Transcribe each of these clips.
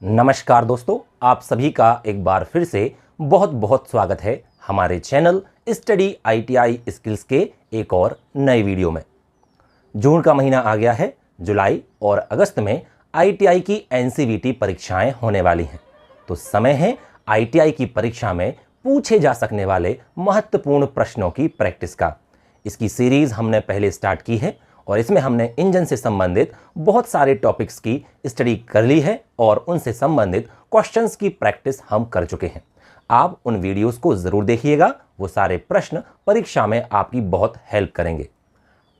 नमस्कार दोस्तों, आप सभी का एक बार फिर से बहुत बहुत स्वागत है हमारे चैनल स्टडी आईटीआई स्किल्स के एक और नए वीडियो में। जून का महीना आ गया है। जुलाई और अगस्त में आईटीआई की एनसीवीटी परीक्षाएं होने वाली हैं, तो समय है आईटीआई की परीक्षा में पूछे जा सकने वाले महत्वपूर्ण प्रश्नों की प्रैक्टिस का। इसकी सीरीज हमने पहले स्टार्ट की है और इसमें हमने इंजन से संबंधित बहुत सारे टॉपिक्स की स्टडी कर ली है और उनसे संबंधित क्वेश्चंस की प्रैक्टिस हम कर चुके हैं। आप उन वीडियोस को जरूर देखिएगा, वो सारे प्रश्न परीक्षा में आपकी बहुत हेल्प करेंगे।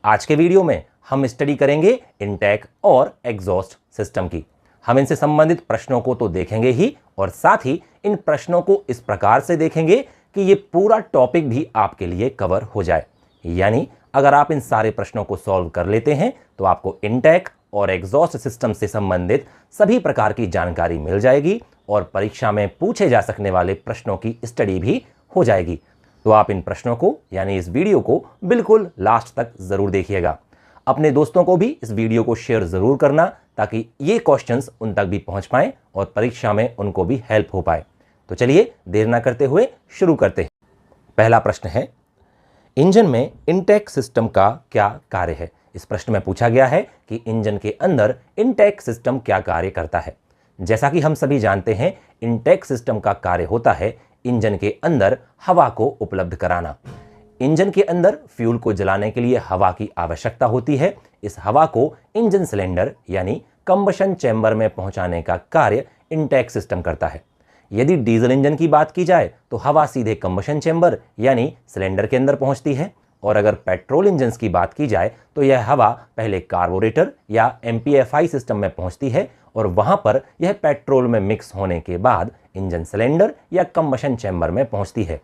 आज के वीडियो में हम स्टडी करेंगे इनटेक और एग्जॉस्ट सिस्टम की। हम इनसे संबंधित प्रश्नों को तो देखेंगे ही और साथ ही इन प्रश्नों को इस प्रकार से देखेंगे कि ये पूरा टॉपिक भी आपके लिए कवर हो जाए। यानी अगर आप इन सारे प्रश्नों को सॉल्व कर लेते हैं तो आपको इनटेक और एग्जॉस्ट सिस्टम से संबंधित सभी प्रकार की जानकारी मिल जाएगी और परीक्षा में पूछे जा सकने वाले प्रश्नों की स्टडी भी हो जाएगी। तो आप इन प्रश्नों को यानी इस वीडियो को बिल्कुल लास्ट तक जरूर देखिएगा। अपने दोस्तों को भी इस वीडियो को शेयर जरूर करना ताकि ये क्वेश्चंस उन तक भी पहुंच पाएं और परीक्षा में उनको भी हेल्प हो पाए। तो चलिए देर ना करते हुए शुरू करते हैं। पहला प्रश्न है, इंजन में इनटेक सिस्टम का क्या कार्य है। इस प्रश्न में पूछा गया है कि इंजन के अंदर इनटेक सिस्टम क्या कार्य करता है। जैसा कि हम सभी जानते हैं, इनटेक सिस्टम का कार्य होता है इंजन के अंदर हवा को उपलब्ध कराना। इंजन के अंदर फ्यूल को जलाने के लिए हवा की आवश्यकता होती है। इस हवा को इंजन सिलेंडर यानी कंबशन चैम्बर में पहुंचाने का कार्य इनटेक सिस्टम करता है। यदि डीजल इंजन की बात की जाए तो हवा सीधे कंबशन चैम्बर यानी सिलेंडर के अंदर पहुंचती है, और अगर पेट्रोल इंजन की बात की जाए तो यह हवा पहले कार्बोरेटर या एमपीएफआई सिस्टम में पहुंचती है और वहां पर यह पेट्रोल में मिक्स होने के बाद इंजन सिलेंडर या कंबशन चैम्बर में पहुंचती है।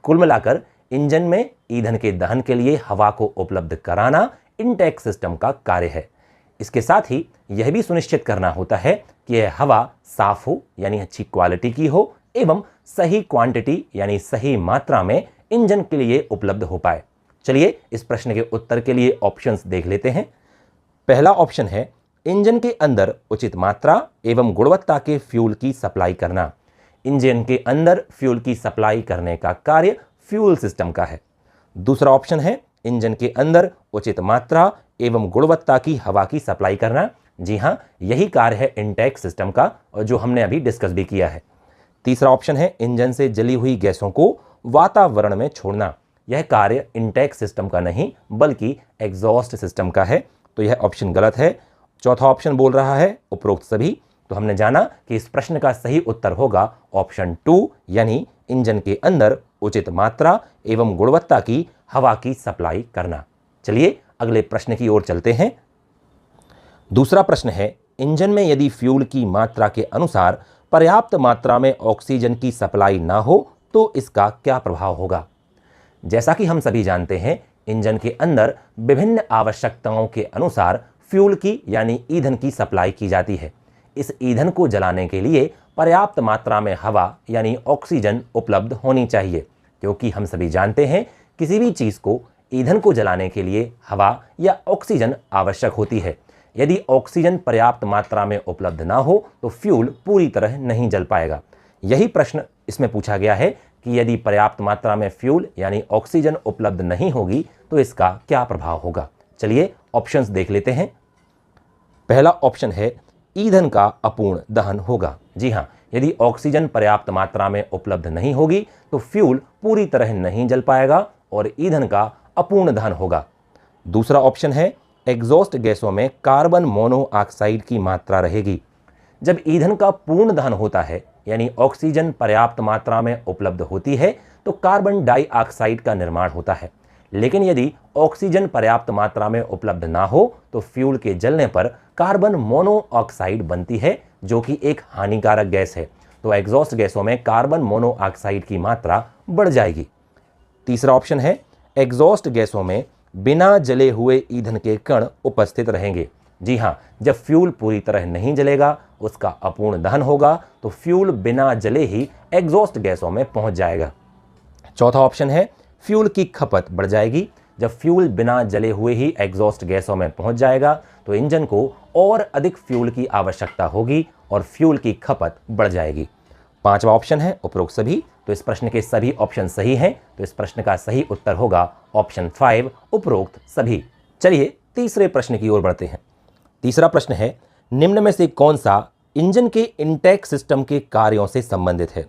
कुल मिलाकर इंजन में ईंधन के दहन के लिए हवा को उपलब्ध कराना इनटेक सिस्टम का कार्य है। इसके साथ ही यह भी सुनिश्चित करना होता है कि यह हवा साफ हो यानी अच्छी क्वालिटी की हो एवं सही क्वांटिटी यानी सही मात्रा में इंजन के लिए उपलब्ध हो पाए। चलिए इस प्रश्न के उत्तर के लिए ऑप्शंस देख लेते हैं। पहला ऑप्शन है, इंजन के अंदर उचित मात्रा एवं गुणवत्ता के फ्यूल की सप्लाई करना। इंजन के अंदर फ्यूल की सप्लाई करने का कार्य फ्यूल सिस्टम का है। दूसरा ऑप्शन है, इंजन के अंदर उचित मात्रा एवं गुणवत्ता की हवा की सप्लाई करना। जी हां, यही कार्य है इनटेक सिस्टम का और जो हमने अभी डिस्कस भी किया है। तीसरा ऑप्शन है, इंजन से जली हुई गैसों को वातावरण में छोड़ना। यह कार्य इनटेक सिस्टम का नहीं बल्कि एग्जॉस्ट सिस्टम का है, तो यह ऑप्शन गलत है। चौथा ऑप्शन बोल रहा है उपरोक्त सभी, तो हमने जाना कि इस प्रश्न का सही उत्तर होगा ऑप्शन 2 यानी इंजन के अंदर उचित मात्रा एवं गुणवत्ता की हवा की सप्लाई करना। चलिए अगले प्रश्न की ओर चलते हैं। दूसरा प्रश्न है, इंजन में यदि फ्यूल की मात्रा के अनुसार पर्याप्त मात्रा में ऑक्सीजन की सप्लाई ना हो तो इसका क्या प्रभाव होगा। जैसा कि हम सभी जानते हैं, इंजन के अंदर विभिन्न आवश्यकताओं के अनुसार फ्यूल की यानी ईंधन की सप्लाई की जाती है। इस ईंधन को जलाने के लिए पर्याप्त मात्रा में हवा यानी ऑक्सीजन उपलब्ध होनी चाहिए, क्योंकि हम सभी जानते हैं किसी भी चीज़ को ईंधन को जलाने के लिए हवा या ऑक्सीजन आवश्यक होती है। यदि ऑक्सीजन पर्याप्त मात्रा में उपलब्ध ना हो तो फ्यूल पूरी तरह नहीं जल पाएगा। यही प्रश्न इसमें पूछा गया है कि यदि पर्याप्त मात्रा में फ्यूल यानी ऑक्सीजन उपलब्ध नहीं होगी तो इसका क्या प्रभाव होगा। चलिए ऑप्शंस देख लेते हैं। पहला ऑप्शन है, ईंधन का अपूर्ण दहन होगा। जी हां, यदि ऑक्सीजन पर्याप्त मात्रा में उपलब्ध नहीं होगी तो फ्यूल पूरी तरह नहीं जल पाएगा और ईंधन का अपूर्ण दहन होगा। दूसरा ऑप्शन है, एग्जॉस्ट गैसों में कार्बन मोनोऑक्साइड की मात्रा रहेगी। जब ईंधन का पूर्ण दहन होता है यानी ऑक्सीजन पर्याप्त मात्रा में उपलब्ध होती है तो कार्बन डाइऑक्साइड का निर्माण होता है। लेकिन यदि ऑक्सीजन पर्याप्त मात्रा में उपलब्ध ना हो तो फ्यूल के जलने पर कार्बन मोनोऑक्साइड बनती है, जो कि एक हानिकारक गैस है। तो एग्जॉस्ट गैसों में कार्बन मोनोऑक्साइड की मात्रा बढ़ जाएगी। तीसरा ऑप्शन है, एग्जॉस्ट गैसों में बिना जले हुए ईंधन के कण उपस्थित रहेंगे। जी हां, जब फ्यूल पूरी तरह नहीं जलेगा, उसका अपूर्ण दहन होगा तो फ्यूल बिना जले ही एग्जॉस्ट गैसों में पहुंच जाएगा। चौथा ऑप्शन है, फ्यूल की खपत बढ़ जाएगी। जब फ्यूल बिना जले हुए ही एग्जॉस्ट गैसों में पहुंच जाएगा तो इंजन को और अधिक फ्यूल की आवश्यकता होगी और फ्यूल की खपत बढ़ जाएगी। पांचवा ऑप्शन है उपरोक्त सभी। तो इस प्रश्न के सभी ऑप्शन सही हैं, तो इस प्रश्न का सही उत्तर होगा ऑप्शन 5 उपरोक्त सभी। चलिए तीसरे प्रश्न की ओर बढ़ते हैं। तीसरा प्रश्न है, निम्न में से कौन सा इंजन के इंटेक सिस्टम के कार्यों से संबंधित है?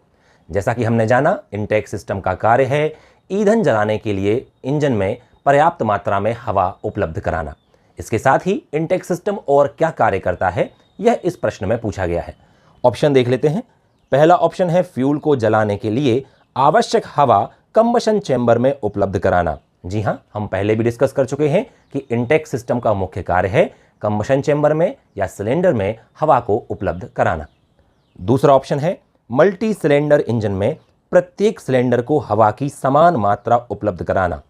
जैसा कि हमने जाना, इंटेक सिस्टम का कार्य है ईंधन जलाने के लिए इंजन में पर्याप्त मात्रा में हवा उपलब्ध कराना। इसके साथ ही इंटेक सिस्टम और क्या कार्य करता है, यह इस प्रश्न में पूछा गया है। ऑप्शन देख लेते हैं। पहला ऑप्शन है फ्यूल को जलाने के लिए आवश्यक हवा कंबशन चैम्बर में उपलब्ध कराना। जी हां, हम पहले भी डिस्कस कर चुके हैं कि इंटेक सिस्टम का मुख्य कार्य है कंबशन चैम्बर में या सिलेंडर में हवा को उपलब्ध कराना। दूसरा ऑप्शन है मल्टी सिलेंडर इंजन में प्रत्येक सिलेंडर को हवा की समान मात्रा उपलब्ध कराना।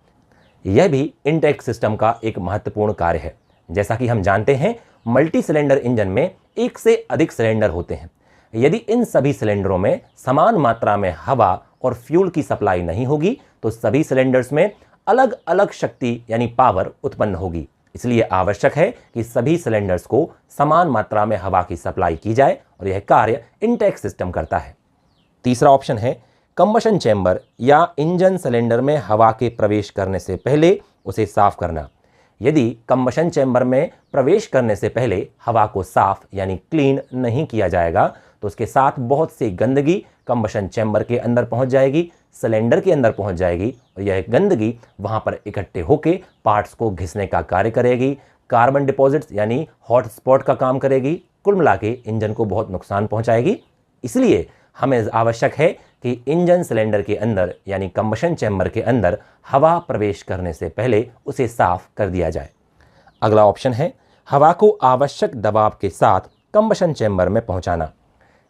यह भी इंटेक सिस्टम का एक महत्वपूर्ण कार्य है। जैसा कि हम जानते हैं, मल्टी सिलेंडर इंजन में एक से अधिक सिलेंडर होते हैं। यदि इन सभी सिलेंडरों में समान मात्रा में हवा और फ्यूल की सप्लाई नहीं होगी तो सभी सिलेंडर्स में अलग अलग शक्ति यानी पावर उत्पन्न होगी। इसलिए आवश्यक है कि सभी सिलेंडर्स को समान मात्रा में हवा की सप्लाई की जाए और यह कार्य इंटेक सिस्टम करता है। तीसरा ऑप्शन है कंबशन चैम्बर या इंजन सिलेंडर में हवा के प्रवेश करने से पहले उसे साफ करना। यदि कंबशन चैम्बर में प्रवेश करने से पहले हवा को साफ यानी क्लीन नहीं किया जाएगा तो उसके साथ बहुत सी गंदगी कंबशन चैम्बर के अंदर पहुंच जाएगी, सिलेंडर के अंदर पहुंच जाएगी और यह गंदगी वहां पर इकट्ठे होकर पार्ट्स को घिसने का कार्य करेगी, कार्बन डिपॉजिट्स यानी हॉट स्पॉट का काम करेगी, कुल मिला के इंजन को बहुत नुकसान पहुंचाएगी। इसलिए हमें आवश्यक है कि इंजन सिलेंडर के अंदर यानी कंबशन चैम्बर के अंदर हवा प्रवेश करने से पहले उसे साफ कर दिया जाए। अगला ऑप्शन है हवा को आवश्यक दबाव के साथ कंबशन चैम्बर में पहुंचाना।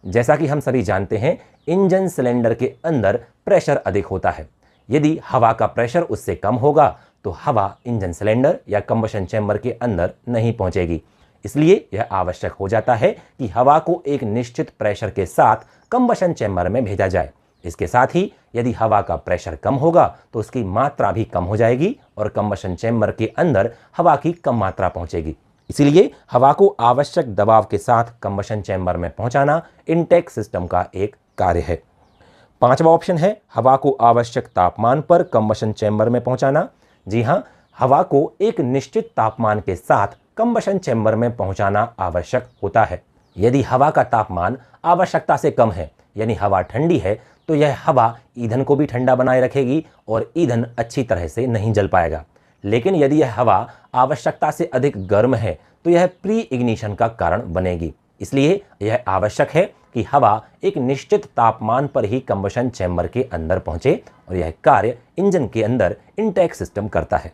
जैसा कि हम सभी जानते हैं, इंजन सिलेंडर के अंदर प्रेशर अधिक होता है। यदि हवा का प्रेशर उससे कम होगा तो हवा इंजन सिलेंडर या कंबशन चैम्बर के अंदर नहीं पहुंचेगी। इसलिए यह आवश्यक हो जाता है कि हवा को एक निश्चित प्रेशर के साथ कंबशन चैम्बर में भेजा जाए। इसके साथ ही यदि हवा का प्रेशर कम होगा तो उसकी मात्रा भी कम हो जाएगी और कंबशन चैम्बर के अंदर हवा की कम मात्रा पहुंचेगी। इसीलिए हवा को आवश्यक दबाव के साथ कंबशन चैम्बर में पहुंचाना इंटेक सिस्टम का एक कार्य है। पांचवा ऑप्शन है हवा को आवश्यक तापमान पर कंबशन चैम्बर में पहुंचाना। जी हां, हवा को एक निश्चित तापमान के साथ कंबशन चैम्बर में पहुंचाना आवश्यक होता है। यदि हवा का तापमान आवश्यकता से कम है यानी हवा ठंडी है तो यह हवा ईंधन को भी ठंडा बनाए रखेगी और ईंधन अच्छी तरह से नहीं जल पाएगा। लेकिन यदि यह हवा आवश्यकता से अधिक गर्म है तो यह प्री इग्निशन का कारण बनेगी। इसलिए यह आवश्यक है कि हवा एक निश्चित तापमान पर ही कंबशन चैम्बर के अंदर पहुंचे और यह कार्य इंजन के अंदर इंटेक सिस्टम करता है।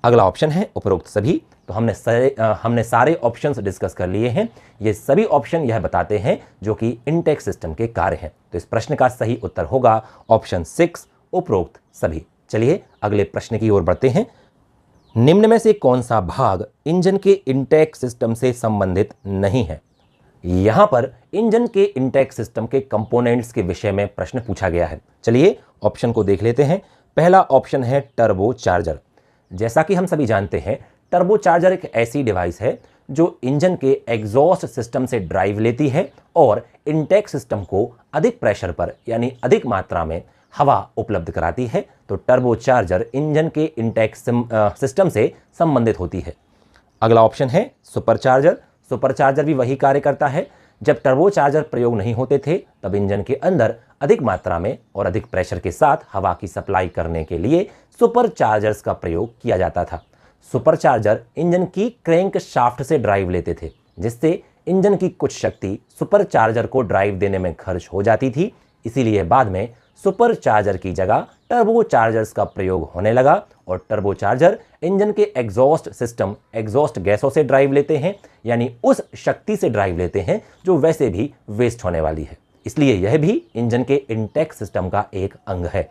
अगला ऑप्शन है उपरोक्त सभी। तो हमने सारे ऑप्शंस डिस्कस कर लिए हैं। ये सभी ऑप्शन यह बताते हैं जो कि इंटेक सिस्टम के कार्य हैं। तो इस प्रश्न का सही उत्तर होगा ऑप्शन 6 उपरोक्त सभी। चलिए अगले प्रश्न की ओर बढ़ते हैं। निम्न में से कौन सा भाग इंजन के इंटेक सिस्टम से संबंधित नहीं है? यहां पर इंजन के इंटेक सिस्टम के कंपोनेंट्स के विषय में प्रश्न पूछा गया है। चलिए ऑप्शन को देख लेते हैं। पहला ऑप्शन है टर्बो चार्जर। जैसा कि हम सभी जानते हैं, टर्बो चार्जर एक ऐसी डिवाइस है जो इंजन के एग्जॉस्ट सिस्टम से ड्राइव लेती है और इंटेक सिस्टम को अधिक प्रेशर पर यानी अधिक मात्रा में हवा उपलब्ध कराती है। तो टर्बो चार्जर इंजन के इंटेक सिस्टम से संबंधित होती है। अगला ऑप्शन है सुपर चार्जर। सुपर चार्जर भी वही कार्य करता है। जब टर्बो चार्जर प्रयोग नहीं होते थे तब इंजन के अंदर अधिक मात्रा में और अधिक प्रेशर के साथ हवा की सप्लाई करने के लिए सुपर चार्जर्स का प्रयोग किया जाता था। सुपर चार्जर इंजन की क्रैंक शाफ्ट से ड्राइव लेते थे, जिससे इंजन की कुछ शक्ति सुपर चार्जर को ड्राइव देने में खर्च हो जाती थी। इसीलिए बाद में सुपर चार्जर की जगह टर्बो चार्जर्स का प्रयोग होने लगा और टर्बो चार्जर इंजन के एग्जॉस्ट सिस्टम एग्जॉस्ट गैसों से ड्राइव लेते हैं, यानी उस शक्ति से ड्राइव लेते हैं जो वैसे भी वेस्ट होने वाली है। इसलिए यह भी इंजन के इंटेक सिस्टम का एक अंग है।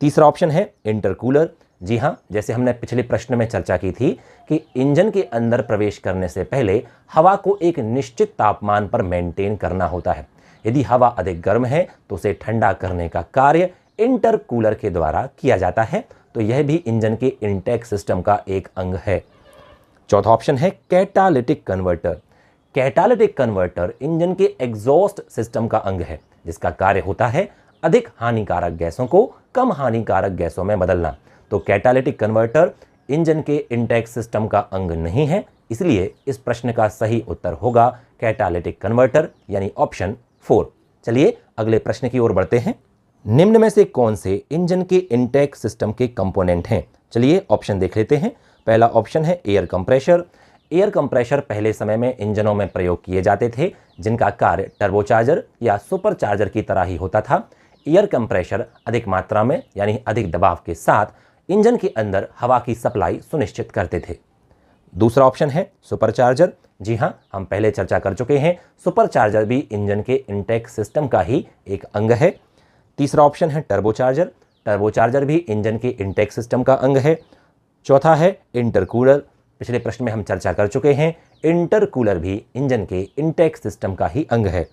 तीसरा ऑप्शन है इंटरकूलर। जी हाँ, जैसे हमने पिछले प्रश्न में चर्चा की थी कि इंजन के अंदर प्रवेश करने से पहले हवा को एक निश्चित तापमान पर मेंटेन करना होता है। यदि हवा अधिक गर्म है तो उसे ठंडा करने का कार्य इंटरकूलर के द्वारा किया जाता है। तो यह भी इंजन के इंटेक सिस्टम का एक अंग है। चौथा ऑप्शन है catalytic converter. Catalytic converter engine के एग्जॉस्ट सिस्टम का अंग है, जिसका कार्य होता है अधिक हानिकारक गैसों को कम हानिकारक गैसों में बदलना। तो कैटालिटिक कन्वर्टर इंजन के इंटेक सिस्टम का अंग नहीं है, इसलिए इस प्रश्न का सही उत्तर होगा कैटालिटिक कन्वर्टर यानी ऑप्शन 4। चलिए अगले प्रश्न की ओर बढ़ते हैं। निम्न में से कौन से इंजन के इंटेक सिस्टम के कंपोनेंट हैं? चलिए ऑप्शन देख लेते हैं। पहला ऑप्शन है एयर कंप्रेशर। एयर कंप्रेशर पहले समय में इंजनों में प्रयोग किए जाते थे, जिनका कार्य टर्बोचार्जर या सुपरचार्जर की तरह ही होता था। एयर कंप्रेशर अधिक मात्रा में यानी अधिक दबाव के साथ इंजन के अंदर हवा की सप्लाई सुनिश्चित करते थे। दूसरा ऑप्शन है सुपरचार्जर। जी हां, हम पहले चर्चा कर चुके हैं, सुपरचार्जर भी इंजन के इंटेक सिस्टम का ही एक अंग है। तीसरा ऑप्शन है टर्बोचार्जर। टर्बोचार्जर भी इंजन के इंटेक सिस्टम का अंग है। चौथा है इंटरकूलर। पिछले प्रश्न में हम चर्चा कर चुके हैं, इंटरकूलर भी इंजन के इंटेक सिस्टम का ही अंग है।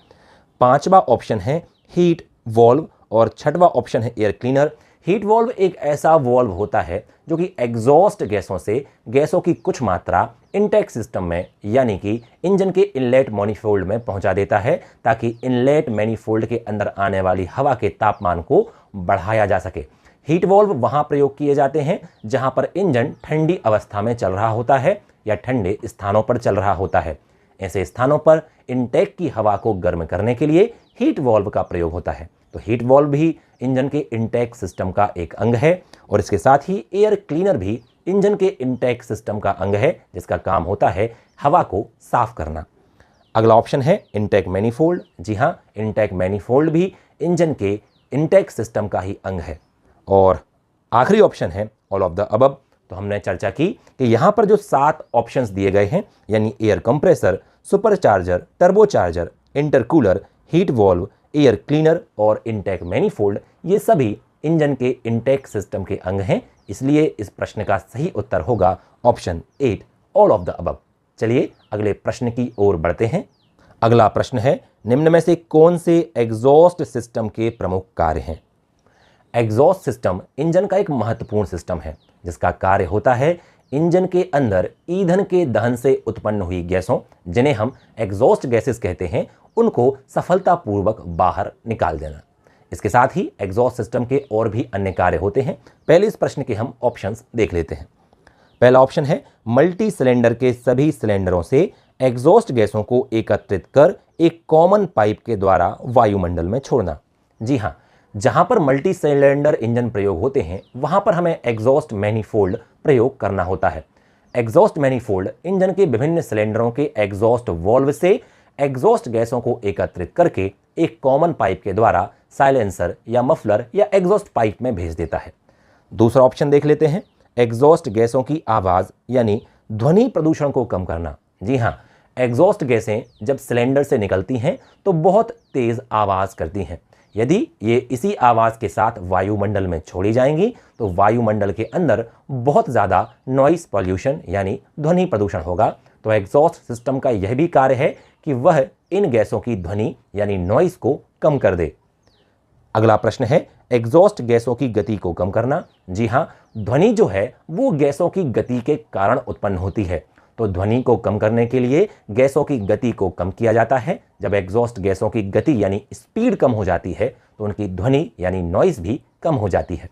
पांचवा ऑप्शन है हीट वॉल्व और छठवां ऑप्शन है एयर क्लीनर। हीट वॉल्व एक ऐसा वॉल्व होता है जो कि एग्जॉस्ट गैसों से गैसों की कुछ मात्रा इंटेक सिस्टम में यानी कि इंजन के इनलेट मैनिफोल्ड में पहुंचा देता है, ताकि इनलेट मैनिफोल्ड के अंदर आने वाली हवा के तापमान को बढ़ाया जा सके। हीट वॉल्व वहां प्रयोग किए जाते हैं जहां पर इंजन ठंडी अवस्था में चल रहा होता है या ठंडे स्थानों पर चल रहा होता है। ऐसे स्थानों पर इंटेक की हवा को गर्म करने के लिए हीट वॉल्व का प्रयोग होता है। तो हीट वॉल्व भी इंजन के इंटेक सिस्टम का एक अंग है और इसके साथ ही एयर क्लीनर भी इंजन के इंटेक सिस्टम का अंग है, जिसका काम होता है हवा को साफ करना। अगला ऑप्शन है इंटेक मैनिफोल्ड। जी हां, इंटेक मैनिफोल्ड भी इंजन के इंटेक सिस्टम का ही अंग है। और आखिरी ऑप्शन है ऑल ऑफ द अबव। तो हमने चर्चा की कि यहां पर जो 7 ऑप्शंस दिए गए हैं यानी air compressor, supercharger, turbocharger, intercooler, heat valve, air cleaner और इंटेक मैनिफोल्ड, ये सभी इंजन के इंटेक सिस्टम के अंग हैं। इसलिए इस प्रश्न का सही उत्तर होगा option 8 all of the above. चलिए अगले प्रश्न की ओर बढ़ते हैं। अगला प्रश्न है, निम्न में से कौन से एग्जॉस्ट सिस्टम के प्रमुख कार्य हैं? एग्जॉस्ट सिस्टम इंजन का एक महत्वपूर्ण सिस्टम है, जिसका कार्य होता है इंजन के अंदर ईंधन के दहन से उत्पन्न हुई गैसों, जिन्हें हम एग्जॉस्ट गैसेस कहते हैं, उनको सफलतापूर्वक बाहर निकाल देना। इसके साथ ही एग्जॉस्ट सिस्टम के और भी अन्य कार्य होते हैं। पहले इस प्रश्न के हम ऑप्शंस देख लेते हैं। पहला ऑप्शन है मल्टी सिलेंडर के सभी सिलेंडरों से एग्जॉस्ट गैसों को एकत्रित कर एक कॉमन पाइप के द्वारा वायुमंडल में छोड़ना। जी हां, जहां पर मल्टी सिलेंडर इंजन प्रयोग होते हैं वहां पर हमें एग्जॉस्ट मैनिफोल्ड प्रयोग करना होता है। एग्जॉस्ट मैनिफोल्ड इंजन के विभिन्न सिलेंडरों के एग्जॉस्ट वॉल्व से एग्जॉस्ट गैसों को एकत्रित करके एक कॉमन पाइप के द्वारा साइलेंसर या मफलर या एग्जॉस्ट पाइप में भेज देता है। दूसरा ऑप्शन देख लेते हैं, एग्जॉस्ट गैसों की आवाज यानी ध्वनि प्रदूषण को कम करना। जी हां, एग्जॉस्ट गैसें जब सिलेंडर से निकलती हैं तो बहुत तेज आवाज करती हैं। यदि ये इसी आवाज के साथ वायुमंडल में छोड़ी जाएंगी तो वायुमंडल के अंदर बहुत ज़्यादा नॉइस पॉल्यूशन यानी ध्वनि प्रदूषण होगा। तो एग्जॉस्ट सिस्टम का यह भी कार्य है कि वह इन गैसों की ध्वनि यानी नॉइस को कम कर दे। अगला प्रश्न है एग्जॉस्ट गैसों की गति को कम करना। जी हां, ध्वनि जो है वो गैसों की गति के कारण उत्पन्न होती है। तो ध्वनि को कम करने के लिए गैसों की गति को कम किया जाता है। जब एग्जॉस्ट गैसों की गति यानी स्पीड कम हो जाती है तो उनकी ध्वनि यानी नॉइस भी कम हो जाती है।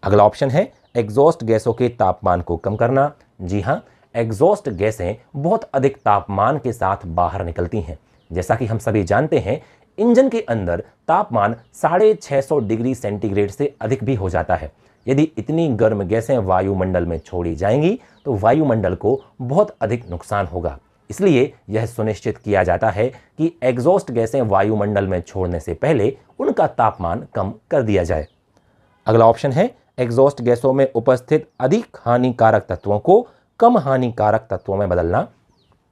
अगला ऑप्शन है एग्जॉस्ट गैसों के तापमान को कम करना। जी हां, एग्जॉस्ट गैसें बहुत अधिक तापमान के साथ बाहर निकलती हैं। जैसा कि हम सभी जानते हैं, इंजन के अंदर तापमान 650 डिग्री सेंटीग्रेड से अधिक भी हो जाता है। यदि इतनी गर्म गैसें वायुमंडल में छोड़ी जाएंगी तो वायुमंडल को बहुत अधिक नुकसान होगा। इसलिए यह सुनिश्चित किया जाता है कि एग्जॉस्ट गैसें वायुमंडल में छोड़ने से पहले उनका तापमान कम कर दिया जाए। अगला ऑप्शन है एग्जॉस्ट गैसों में उपस्थित अधिक हानिकारक तत्वों को कम हानिकारक तत्वों में बदलना।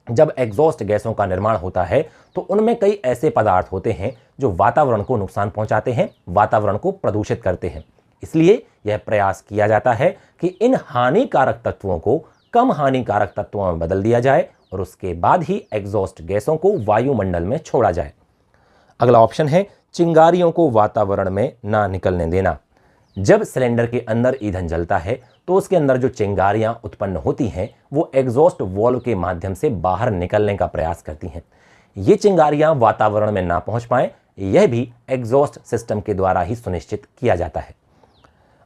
जब एग्जॉस्ट गैसों का निर्माण होता है तो उनमें कई ऐसे पदार्थ होते हैं जो वातावरण को नुकसान पहुंचाते हैं, वातावरण को प्रदूषित करते हैं। इसलिए यह प्रयास किया जाता है कि इन हानिकारक तत्वों को कम हानिकारक तत्वों में बदल दिया जाए और उसके बाद ही एग्जॉस्ट गैसों को वायुमंडल में छोड़ा जाए। अगला ऑप्शन है चिंगारियों को वातावरण में ना निकलने देना। जब सिलेंडर के अंदर ईंधन जलता है तो उसके अंदर जो चिंगारियां उत्पन्न होती हैं वो एग्जॉस्ट वाल्व के माध्यम से बाहर निकलने का प्रयास करती हैं। ये चिंगारियां वातावरण में ना पहुंच पाए, यह भी एग्जॉस्ट सिस्टम के द्वारा ही सुनिश्चित किया जाता है।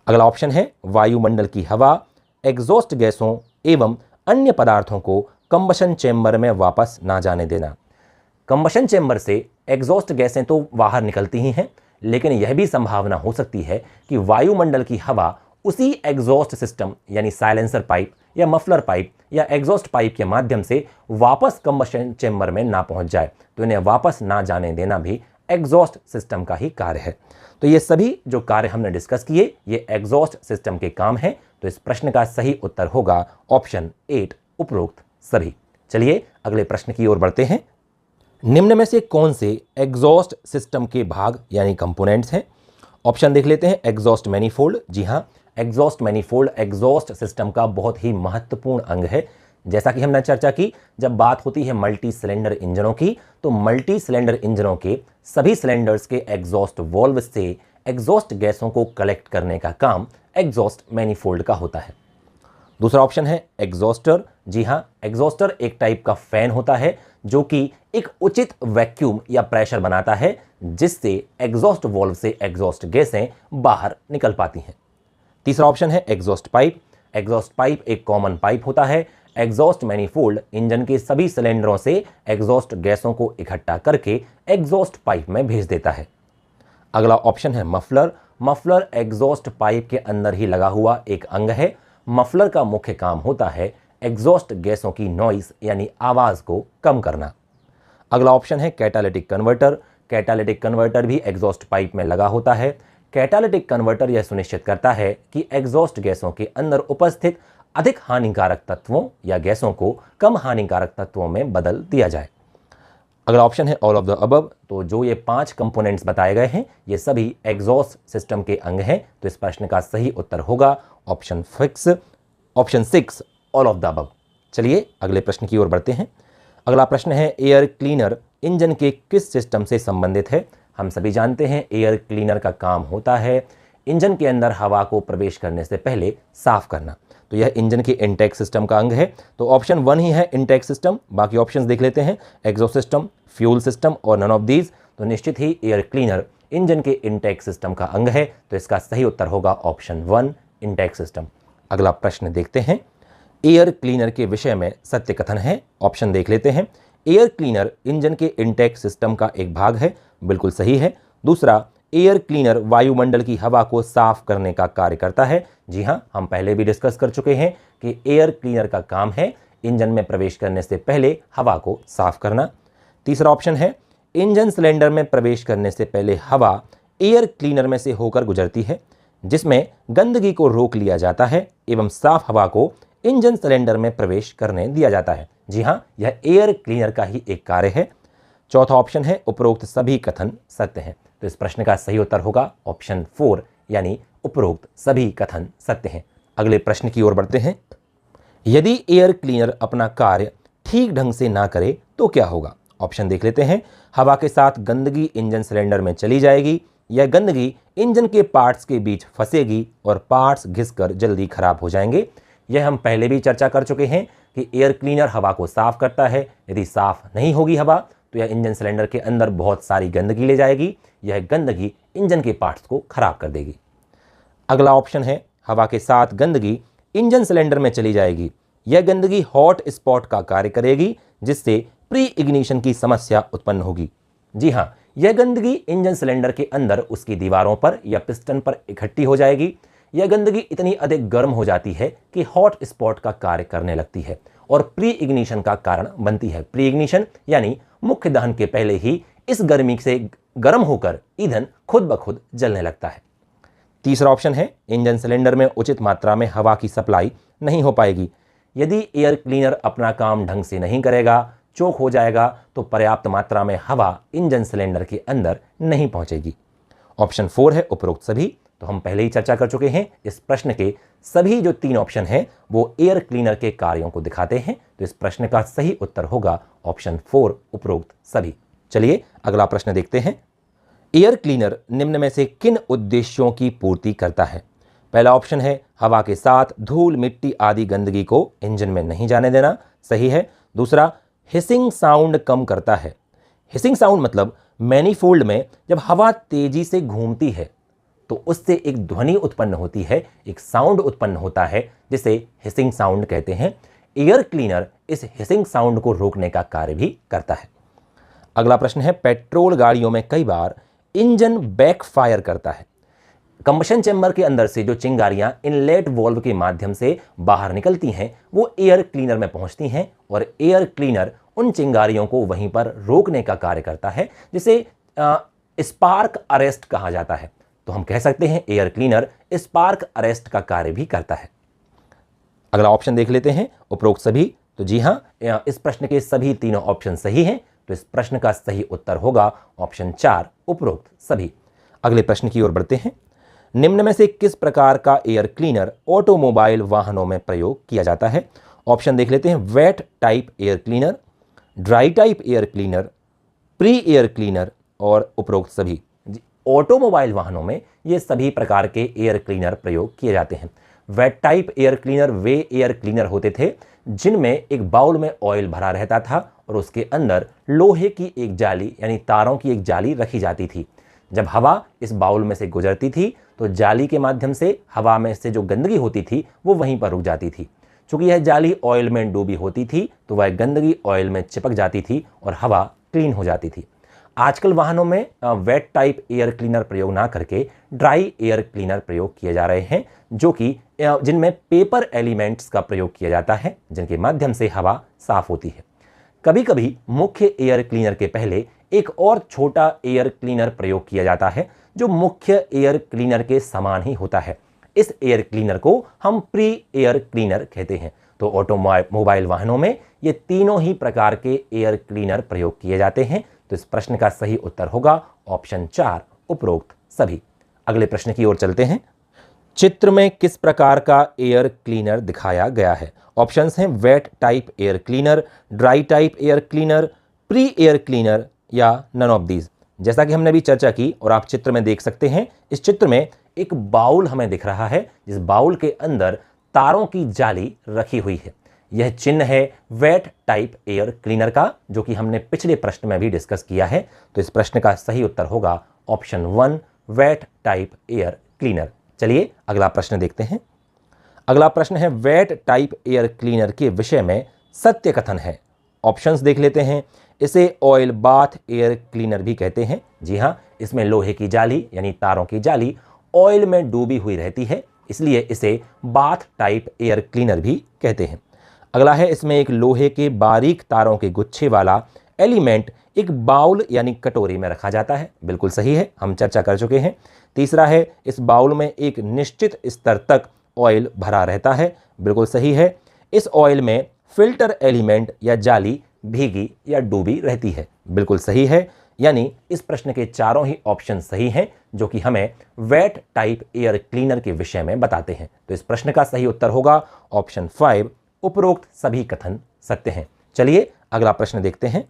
अगला ऑप्शन है वायुमंडल की हवा एग्जॉस्ट गैसों एवं अन्य पदार्थों को कंबशन चेंबर में वापस ना जाने देना। कंबशन चेंबर से एग्जॉस्ट गैसें तो बाहर निकलती ही हैं, लेकिन यह भी संभावना हो सकती है कि वायुमंडल की हवा उसी एग्जॉस्ट सिस्टम यानी साइलेंसर पाइप या मफलर पाइप या एग्जॉस्ट पाइप के माध्यम से वापस कंबशन चेंबर में ना पहुंच जाए, तो इन्हें वापस ना जाने देना भी एग्जॉस्ट सिस्टम का ही कार्य है। तो ये सभी जो कार्य हमने डिस्कस किए ये एग्जॉस्ट सिस्टम के काम हैं। तो इस प्रश्न का सही उत्तर होगा ऑप्शन 8 उपरोक्त सभी। चलिए अगले प्रश्न की ओर बढ़ते हैं। निम्न में से कौन से एग्जॉस्ट सिस्टम के भाग यानी कंपोनेंट्स हैं? ऑप्शन देख लेते हैं। एग्जॉस्ट मैनिफोल्ड, जी हाँ, एग्जॉस्ट मैनिफोल्ड एग्जॉस्ट सिस्टम का बहुत ही महत्वपूर्ण अंग है। जैसा कि हमने चर्चा की, जब बात होती है मल्टी सिलेंडर इंजनों की, तो मल्टी सिलेंडर इंजनों के सभी सिलेंडर्स के एग्जॉस्ट वाल्व से एग्जॉस्ट गैसों को कलेक्ट करने का काम एग्जॉस्ट मैनिफोल्ड का होता है। दूसरा ऑप्शन है एग्जॉस्टर, जी हाँ, एग्जॉस्टर एक टाइप का फैन होता है जो कि एक उचित वैक्यूम या प्रेशर बनाता है जिससे एग्जॉस्ट वाल्व से एग्जॉस्ट गैसें बाहर निकल पाती हैं। तीसरा ऑप्शन है एग्जॉस्ट पाइप। एग्जॉस्ट पाइप एक कॉमन पाइप होता है। एग्जॉस्ट मैनिफोल्ड इंजन के सभी सिलेंडरों से एग्जॉस्ट गैसों को इकट्ठा करके एग्जॉस्ट पाइप में भेज देता है। अगला ऑप्शन है मफलर। मफलर एग्जॉस्ट पाइप के अंदर ही लगा हुआ एक अंग है। मफलर का मुख्य काम होता है एग्जॉस्ट गैसों की नॉइस यानी आवाज को कम करना। अगला ऑप्शन है कैटालिटिक कन्वर्टर। कैटालिटिक कन्वर्टर भी एग्जॉस्ट पाइप में लगा होता है। कैटालिटिक कन्वर्टर यह सुनिश्चित करता है कि एग्जॉस्ट गैसों के अंदर उपस्थित अधिक हानिकारक तत्वों या गैसों को कम हानिकारक तत्वों में बदल दिया जाए। अगला ऑप्शन है ऑल ऑफ द अबव। तो जो ये 5 कंपोनेंट्स बताए गए हैं ये सभी एग्जॉस्ट सिस्टम के अंग हैं। तो इस प्रश्न का सही उत्तर होगा option 6 all of the above. चलिए अगले प्रश्न की ओर बढ़ते हैं। अगला प्रश्न है एयर क्लीनर इंजन के किस सिस्टम से संबंधित है? हम सभी जानते हैं एयर क्लीनर का काम होता है इंजन के अंदर हवा को प्रवेश करने से पहले साफ करना। तो यह इंजन के इनटेक सिस्टम का अंग है। तो ऑप्शन 1 ही है इनटेक सिस्टम। बाकी ऑप्शंस देख लेते हैं। एग्जॉस्ट सिस्टम, फ्यूल सिस्टम और नन ऑफ दीज। तो निश्चित ही एयर क्लीनर इंजन के इनटेक सिस्टम का अंग है। तो इसका सही उत्तर होगा ऑप्शन 1 इनटेक सिस्टम। अगला प्रश्न देखते हैं। एयर क्लीनर के विषय में सत्य कथन है। ऑप्शन देख लेते हैं। एयर क्लीनर इंजन के इनटेक सिस्टम का एक भाग है, बिल्कुल सही है। दूसरा, एयर क्लीनर वायुमंडल की हवा को साफ करने का कार्य करता है। जी हाँ, हम पहले भी डिस्कस कर चुके हैं कि एयर क्लीनर का काम है इंजन में प्रवेश करने से पहले हवा को साफ करना। तीसरा ऑप्शन है इंजन सिलेंडर में प्रवेश करने से पहले हवा एयर क्लीनर में से होकर गुजरती है जिसमें गंदगी को रोक लिया जाता है एवं साफ हवा को इंजन सिलेंडर में प्रवेश करने दिया जाता है। जी हाँ, यह एयर क्लीनर का ही एक कार्य है। चौथा ऑप्शन है उपरोक्त सभी कथन सत्य हैं। तो इस प्रश्न का सही उत्तर होगा ऑप्शन 4 यानी उपरोक्त सभी कथन सत्य हैं। अगले प्रश्न की ओर बढ़ते हैं। यदि एयर क्लीनर अपना कार्य ठीक ढंग से ना करे तो क्या होगा? ऑप्शन देख लेते हैं। हवा के साथ गंदगी इंजन सिलेंडर में चली जाएगी, यह गंदगी इंजन के पार्ट्स के बीच फंसेगी और पार्ट्स घिसकर जल्दी खराब हो जाएंगे। यह हम पहले भी चर्चा कर चुके हैं कि एयर क्लीनर हवा को साफ करता है। यदि साफ नहीं होगी हवा तो यह इंजन सिलेंडर के अंदर बहुत सारी गंदगी ले जाएगी। यह गंदगी इंजन के पार्ट्स को खराब कर देगी। अगला ऑप्शन है हवा के साथ गंदगी इंजन सिलेंडर में चली जाएगी, यह गंदगी हॉट स्पॉट का कार्य करेगी जिससे प्री इग्निशन की समस्या उत्पन्न होगी। जी हाँ, यह गंदगी इंजन सिलेंडर के अंदर उसकी दीवारों पर या पिस्टन पर इकट्ठी हो जाएगी। यह गंदगी इतनी अधिक गर्म हो जाती है कि हॉट स्पॉट का कार्य करने लगती है और प्री इग्निशन का कारण बनती है। प्री इग्निशन यानी मुख्य दहन के पहले ही इस गर्मी से गर्म होकर ईंधन खुद ब खुद जलने लगता है। तीसरा ऑप्शन है इंजन सिलेंडर में उचित मात्रा में हवा की सप्लाई नहीं हो पाएगी। यदि एयर क्लीनर अपना काम ढंग से नहीं करेगा, चोक हो जाएगा, तो पर्याप्त मात्रा में हवा इंजन सिलेंडर के अंदर नहीं पहुंचेगी। ऑप्शन 4 है उपरोक्त सभी। तो हम पहले ही चर्चा कर चुके हैं इस प्रश्न के सभी जो 3 ऑप्शन हैं वो एयर क्लीनर के कार्यों को दिखाते हैं। तो इस प्रश्न का सही उत्तर होगा ऑप्शन 4 उपरोक्त सभी। चलिए अगला प्रश्न देखते हैं। एयर क्लीनर निम्न में से किन उद्देश्यों की पूर्ति करता है? पहला ऑप्शन है हवा के साथ धूल, मिट्टी आदि गंदगी को इंजन में नहीं जाने देना, सही है। दूसरा, हिसिंग साउंड कम करता है। हिसिंग साउंड मतलब मैनीफोल्ड में जब हवा तेजी से घूमती है तो उससे एक ध्वनि उत्पन्न होती है, एक साउंड उत्पन्न होता है जिसे हिसिंग साउंड कहते हैं। एयर क्लीनर इस हिसिंग साउंड को रोकने का कार्य भी करता है। अगला प्रश्न है, पेट्रोल गाड़ियों में कई बार इंजन बैकफायर करता है। कंबशन चैम्बर के अंदर से जो चिंगारियां इनलेट वाल्व के माध्यम से बाहर निकलती हैं वो एयर क्लीनर में पहुंचती हैं और एयर क्लीनर उन चिंगारियों को वहीं पर रोकने का कार्य करता है, जिसे स्पार्क अरेस्ट कहा जाता है। तो हम कह सकते हैं एयर क्लीनर स्पार्क अरेस्ट का कार्य भी करता है। अगला ऑप्शन देख लेते हैं, उपरोक्त सभी। तो जी हां, इस प्रश्न के सभी तीनों ऑप्शन सही हैं। तो इस प्रश्न का सही उत्तर होगा ऑप्शन 4, उपरोक्त सभी। अगले प्रश्न की ओर बढ़ते हैं। निम्न में से किस प्रकार का एयर क्लीनर ऑटोमोबाइल वाहनों में प्रयोग किया जाता है? ऑप्शन देख लेते हैं, wet type air cleaner, dry type air cleaner, pre air cleaner और उपरोक्त सभी। ऑटोमोबाइल वाहनों में ये सभी प्रकार के एयर क्लीनर प्रयोग किए जाते हैं। वेट टाइप एयर क्लीनर वे एयर क्लीनर होते थे जिनमें एक बाउल में ऑयल भरा रहता था और उसके अंदर लोहे की एक जाली यानी तारों की एक जाली रखी जाती थी। जब हवा इस बाउल में से गुजरती थी तो जाली के माध्यम से हवा में से जो गंदगी होती थी वो वहीं पर रुक जाती थी। चूंकि यह जाली ऑयल में डूबी होती थी तो वह गंदगी ऑयल में चिपक जाती थी और हवा क्लीन हो जाती थी। आजकल वाहनों में वेट टाइप एयर क्लीनर प्रयोग ना करके ड्राई एयर क्लीनर प्रयोग किए जा रहे हैं, जो कि जिनमें पेपर एलिमेंट्स का प्रयोग किया जाता है, जिनके माध्यम से हवा साफ होती है। कभी कभी मुख्य एयर क्लीनर के पहले एक और छोटा एयर क्लीनर प्रयोग किया जाता है जो मुख्य एयर क्लीनर के समान ही होता है। इस एयर क्लीनर को हम प्री एयर क्लीनर कहते हैं। तो ऑटोमोबाइल वाहनों में ये तीनों ही प्रकार के एयर क्लीनर प्रयोग किए जाते हैं। तो इस प्रश्न का सही उत्तर होगा ऑप्शन 4, उपरोक्त सभी। अगले प्रश्न की ओर चलते हैं। चित्र में किस प्रकार का एयर क्लीनर दिखाया गया है? ऑप्शंस हैं wet type air cleaner, dry type air cleaner, pre air cleaner या नन ऑफ दीज। जैसा कि हमने भी चर्चा की और आप चित्र में देख सकते हैं, इस चित्र में एक बाउल हमें दिख रहा है जिस बाउल के अंदर तारों की जाली रखी हुई है। यह चिन्ह है वेट टाइप एयर क्लीनर का, जो कि हमने पिछले प्रश्न में भी डिस्कस किया है। तो इस प्रश्न का सही उत्तर होगा option 1, wet type air cleaner. चलिए अगला प्रश्न देखते हैं। अगला प्रश्न है, वेट टाइप एयर क्लीनर के विषय में सत्य कथन है। ऑप्शंस देख लेते हैं। इसे ऑयल बाथ एयर क्लीनर भी कहते हैं। जी हां, इसमें लोहे की जाली यानी तारों की जाली ऑयल में डूबी हुई रहती है, इसलिए इसे बाथ टाइप एयर क्लीनर भी कहते हैं। अगला है, इसमें एक लोहे के बारीक तारों के गुच्छे वाला एलिमेंट एक बाउल यानी कटोरी में रखा जाता है। बिल्कुल सही है, हम चर्चा कर चुके हैं। तीसरा है, इस बाउल में एक निश्चित स्तर तक ऑयल भरा रहता है। बिल्कुल सही है। इस ऑयल में फिल्टर एलिमेंट या जाली भीगी या डूबी रहती है। बिल्कुल सही है। यानी इस प्रश्न के चारों ही ऑप्शन सही हैं, जो कि हमें वेट टाइप एयर क्लीनर के विषय में बताते हैं। तो इस प्रश्न का सही उत्तर होगा ऑप्शन 5, उपरोक्त सभी कथन सत्य हैं। चलिए अगला प्रश्न देखते हैं।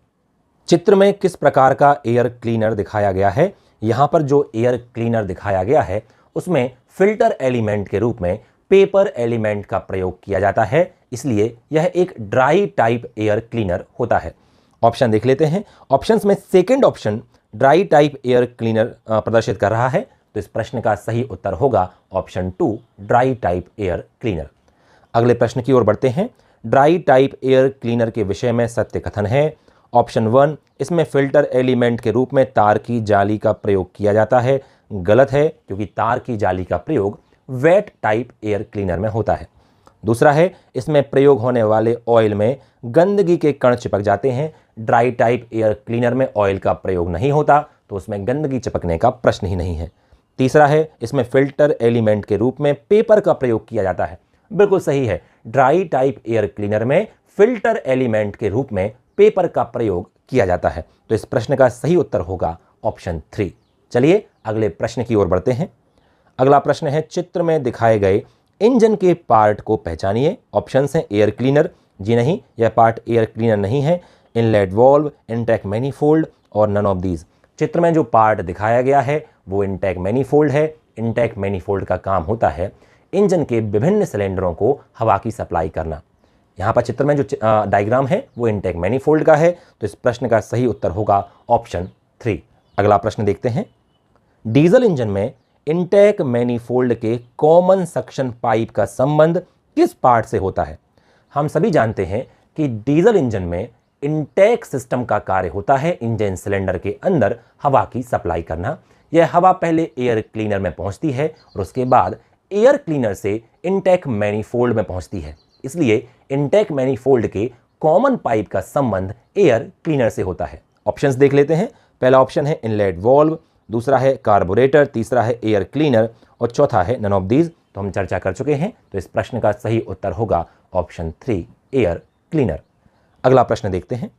चित्र में किस प्रकार का एयर क्लीनर दिखाया गया है? यहां पर जो एयर क्लीनर दिखाया गया है उसमें फिल्टर एलिमेंट के रूप में पेपर एलिमेंट का प्रयोग किया जाता है, इसलिए यह एक ड्राई टाइप एयर क्लीनर होता है। ऑप्शन देख लेते हैं। ऑप्शंस में second option dry type air cleaner प्रदर्शित कर रहा है। तो इस प्रश्न का सही उत्तर होगा option 2, dry type air cleaner. अगले प्रश्न की ओर बढ़ते हैं। ड्राई टाइप एयर क्लीनर के विषय में सत्य कथन है। ऑप्शन 1, इसमें फिल्टर एलिमेंट के रूप में तार की जाली का प्रयोग किया जाता है। गलत है, क्योंकि तार की जाली का प्रयोग वेट टाइप एयर क्लीनर में होता है। दूसरा है, इसमें प्रयोग होने वाले ऑयल में गंदगी के कण चिपक जाते हैं। ड्राई टाइप एयर क्लीनर में ऑयल का प्रयोग नहीं होता, तो उसमें गंदगी चिपकने का प्रश्न ही नहीं है। तीसरा है, इसमें फिल्टर एलिमेंट के रूप में पेपर का प्रयोग किया जाता है। बिल्कुल सही है, ड्राई टाइप एयर क्लीनर में फिल्टर एलिमेंट के रूप में पेपर का प्रयोग किया जाता है। तो इस प्रश्न का सही उत्तर होगा ऑप्शन 3। चलिए अगले प्रश्न की ओर बढ़ते हैं। अगला प्रश्न है, चित्र में दिखाए गए इंजन के पार्ट को पहचानिए। ऑप्शंस हैं एयर क्लीनर, जी नहीं, यह पार्ट एयर क्लीनर नहीं है, इनलेट वाल्व, इनटेक मैनीफोल्ड और नन ऑफ दीज। चित्र में जो पार्ट दिखाया गया है वो इनटेक मैनीफोल्ड है। इनटेक मैनीफोल्ड का काम होता है इंजन के विभिन्न सिलेंडरों को हवा की सप्लाई करना। यहाँ पर चित्र में जो डायग्राम है वो इनटेक मैनीफोल्ड का है, तो इस प्रश्न का सही उत्तर होगा ऑप्शन 3। अगला प्रश्न देखते हैं। डीजल इंजन में इनटेक मैनीफोल्ड के कॉमन सक्शन पाइप का संबंध किस पार्ट से होता है? हम सभी जानते हैं कि डीजल इंजन में इनटेक सिस्टम का कार्य होता है इंजन सिलेंडर के अंदर हवा की सप्लाई करना। यह हवा पहले एयर क्लीनर में पहुंचती है और उसके बाद एयर क्लीनर से इनटेक मैनीफोल्ड में पहुंचती है। इसलिए इनटेक मैनीफोल्ड के कॉमन पाइप का संबंध एयर क्लीनर से होता है। ऑप्शंस देख लेते हैं। पहला ऑप्शन है इनलेट वॉल्व, दूसरा है कार्बोरेटर, तीसरा है एयर क्लीनर और चौथा है नन ऑफ दीज। तो हम चर्चा कर चुके हैं, तो इस प्रश्न का सही उत्तर होगा ऑप्शन 3 एयर क्लीनर। अगला प्रश्न देखते हैं।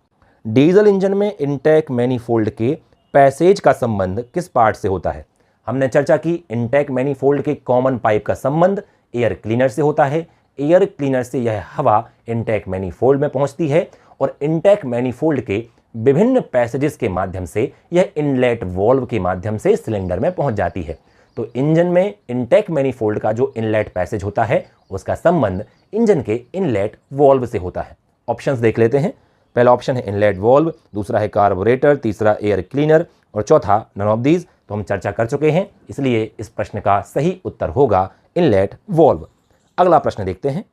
डीजल इंजन में इनटेक मैनीफोल्ड के पैसेज का संबंध किस पार्ट से होता है? हमने चर्चा की इनटेक मैनीफोल्ड के कॉमन पाइप का संबंध एयर क्लीनर से होता है। एयर क्लीनर से यह हवा इनटेक मैनीफोल्ड में पहुंचती है और इनटेक मैनीफोल्ड के विभिन्न पैसेजेस के माध्यम से यह इनलेट वॉल्व के माध्यम से सिलेंडर में पहुंच जाती है। तो इंजन में इनटेक मैनीफोल्ड का जो इनलेट पैसेज होता है उसका संबंध इंजन के इनलेट वॉल्व से होता है। ऑप्शंस देख लेते हैं। पहला ऑप्शन है इनलेट वॉल्व, दूसरा है कार्बोरेटर, तीसरा एयर क्लीनर और चौथा नन ऑफ दीज। तो हम चर्चा कर चुके हैं, इसलिए इस प्रश्न का सही उत्तर होगा इनलेट वॉल्व। अगला प्रश्न देखते हैं।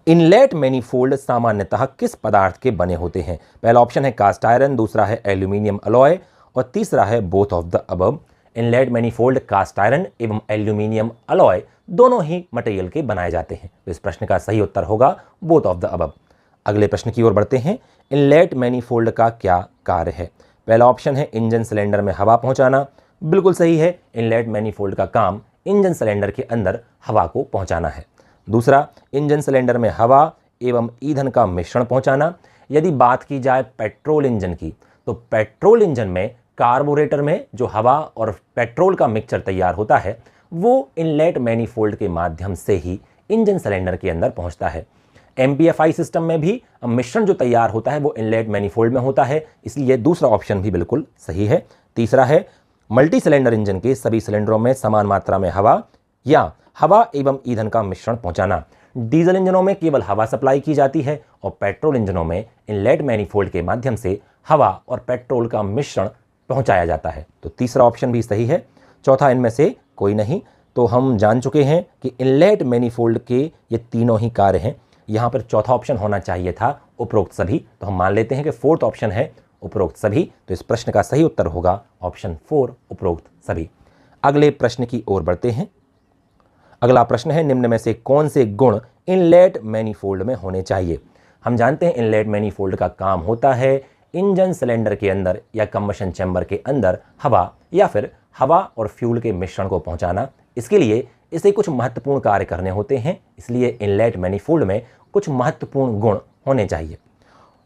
इनलेट मैनीफोल्ड सामान्यतः किस पदार्थ के बने होते हैं? पहला ऑप्शन है कास्ट आयरन, दूसरा है एल्यूमिनियम अलॉय और तीसरा है both of the above. Inlet manifold cast iron एवं एल्यूमिनियम अलॉय दोनों ही मटेरियल के बनाए जाते हैं। तो इस प्रश्न का सही उत्तर होगा बोथ ऑफ द अबव। अगले प्रश्न की ओर बढ़ते हैं। इनलेट मैनीफोल्ड का क्या कार्य है? पहला ऑप्शन है इंजन सिलेंडर में हवा पहुंचाना। बिल्कुल सही है, इनलेट मैनीफोल्ड का काम इंजन सिलेंडर के अंदर हवा को पहुंचाना है। दूसरा, इंजन सिलेंडर में हवा एवं ईंधन का मिश्रण पहुंचाना। यदि बात की जाए पेट्रोल इंजन की, तो पेट्रोल इंजन में कार्बोरेटर में जो हवा और पेट्रोल का मिक्सचर तैयार होता है वो इनलेट मैनीफोल्ड के माध्यम से ही इंजन सिलेंडर के अंदर पहुंचता है। एमपीएफआई सिस्टम में भी मिश्रण जो तैयार होता है वो इनलेट मैनीफोल्ड में होता है, इसलिए दूसरा ऑप्शन भी बिल्कुल सही है। तीसरा है मल्टी सिलेंडर इंजन के सभी सिलेंडरों में समान मात्रा में हवा या हवा एवं ईंधन का मिश्रण पहुंचाना। डीजल इंजनों में केवल हवा सप्लाई की जाती है और पेट्रोल इंजनों में इनलेट मैनीफोल्ड के माध्यम से हवा और पेट्रोल का मिश्रण पहुंचाया जाता है। तो तीसरा ऑप्शन भी सही है। चौथा इनमें से कोई नहीं। तो हम जान चुके हैं कि इनलेट मैनीफोल्ड के ये तीनों ही कार्य हैं। यहाँ पर चौथा ऑप्शन होना चाहिए था उपरोक्त सभी, तो हम मान लेते हैं कि फोर्थ ऑप्शन है उपरोक्त सभी। तो इस प्रश्न का सही उत्तर होगा ऑप्शन 4 उपरोक्त सभी। अगले प्रश्न की ओर बढ़ते हैं। अगला प्रश्न है निम्न में से कौन से गुण इनलेट मैनीफोल्ड में होने चाहिए? हम जानते हैं इनलेट मैनीफोल्ड का काम होता है इंजन सिलेंडर के अंदर या कंबशन चैम्बर के अंदर हवा या फिर हवा और फ्यूल के मिश्रण को पहुंचाना। इसके लिए इसे कुछ महत्वपूर्ण कार्य करने होते हैं, इसलिए इनलेट मैनीफोल्ड में कुछ महत्वपूर्ण गुण होने चाहिए।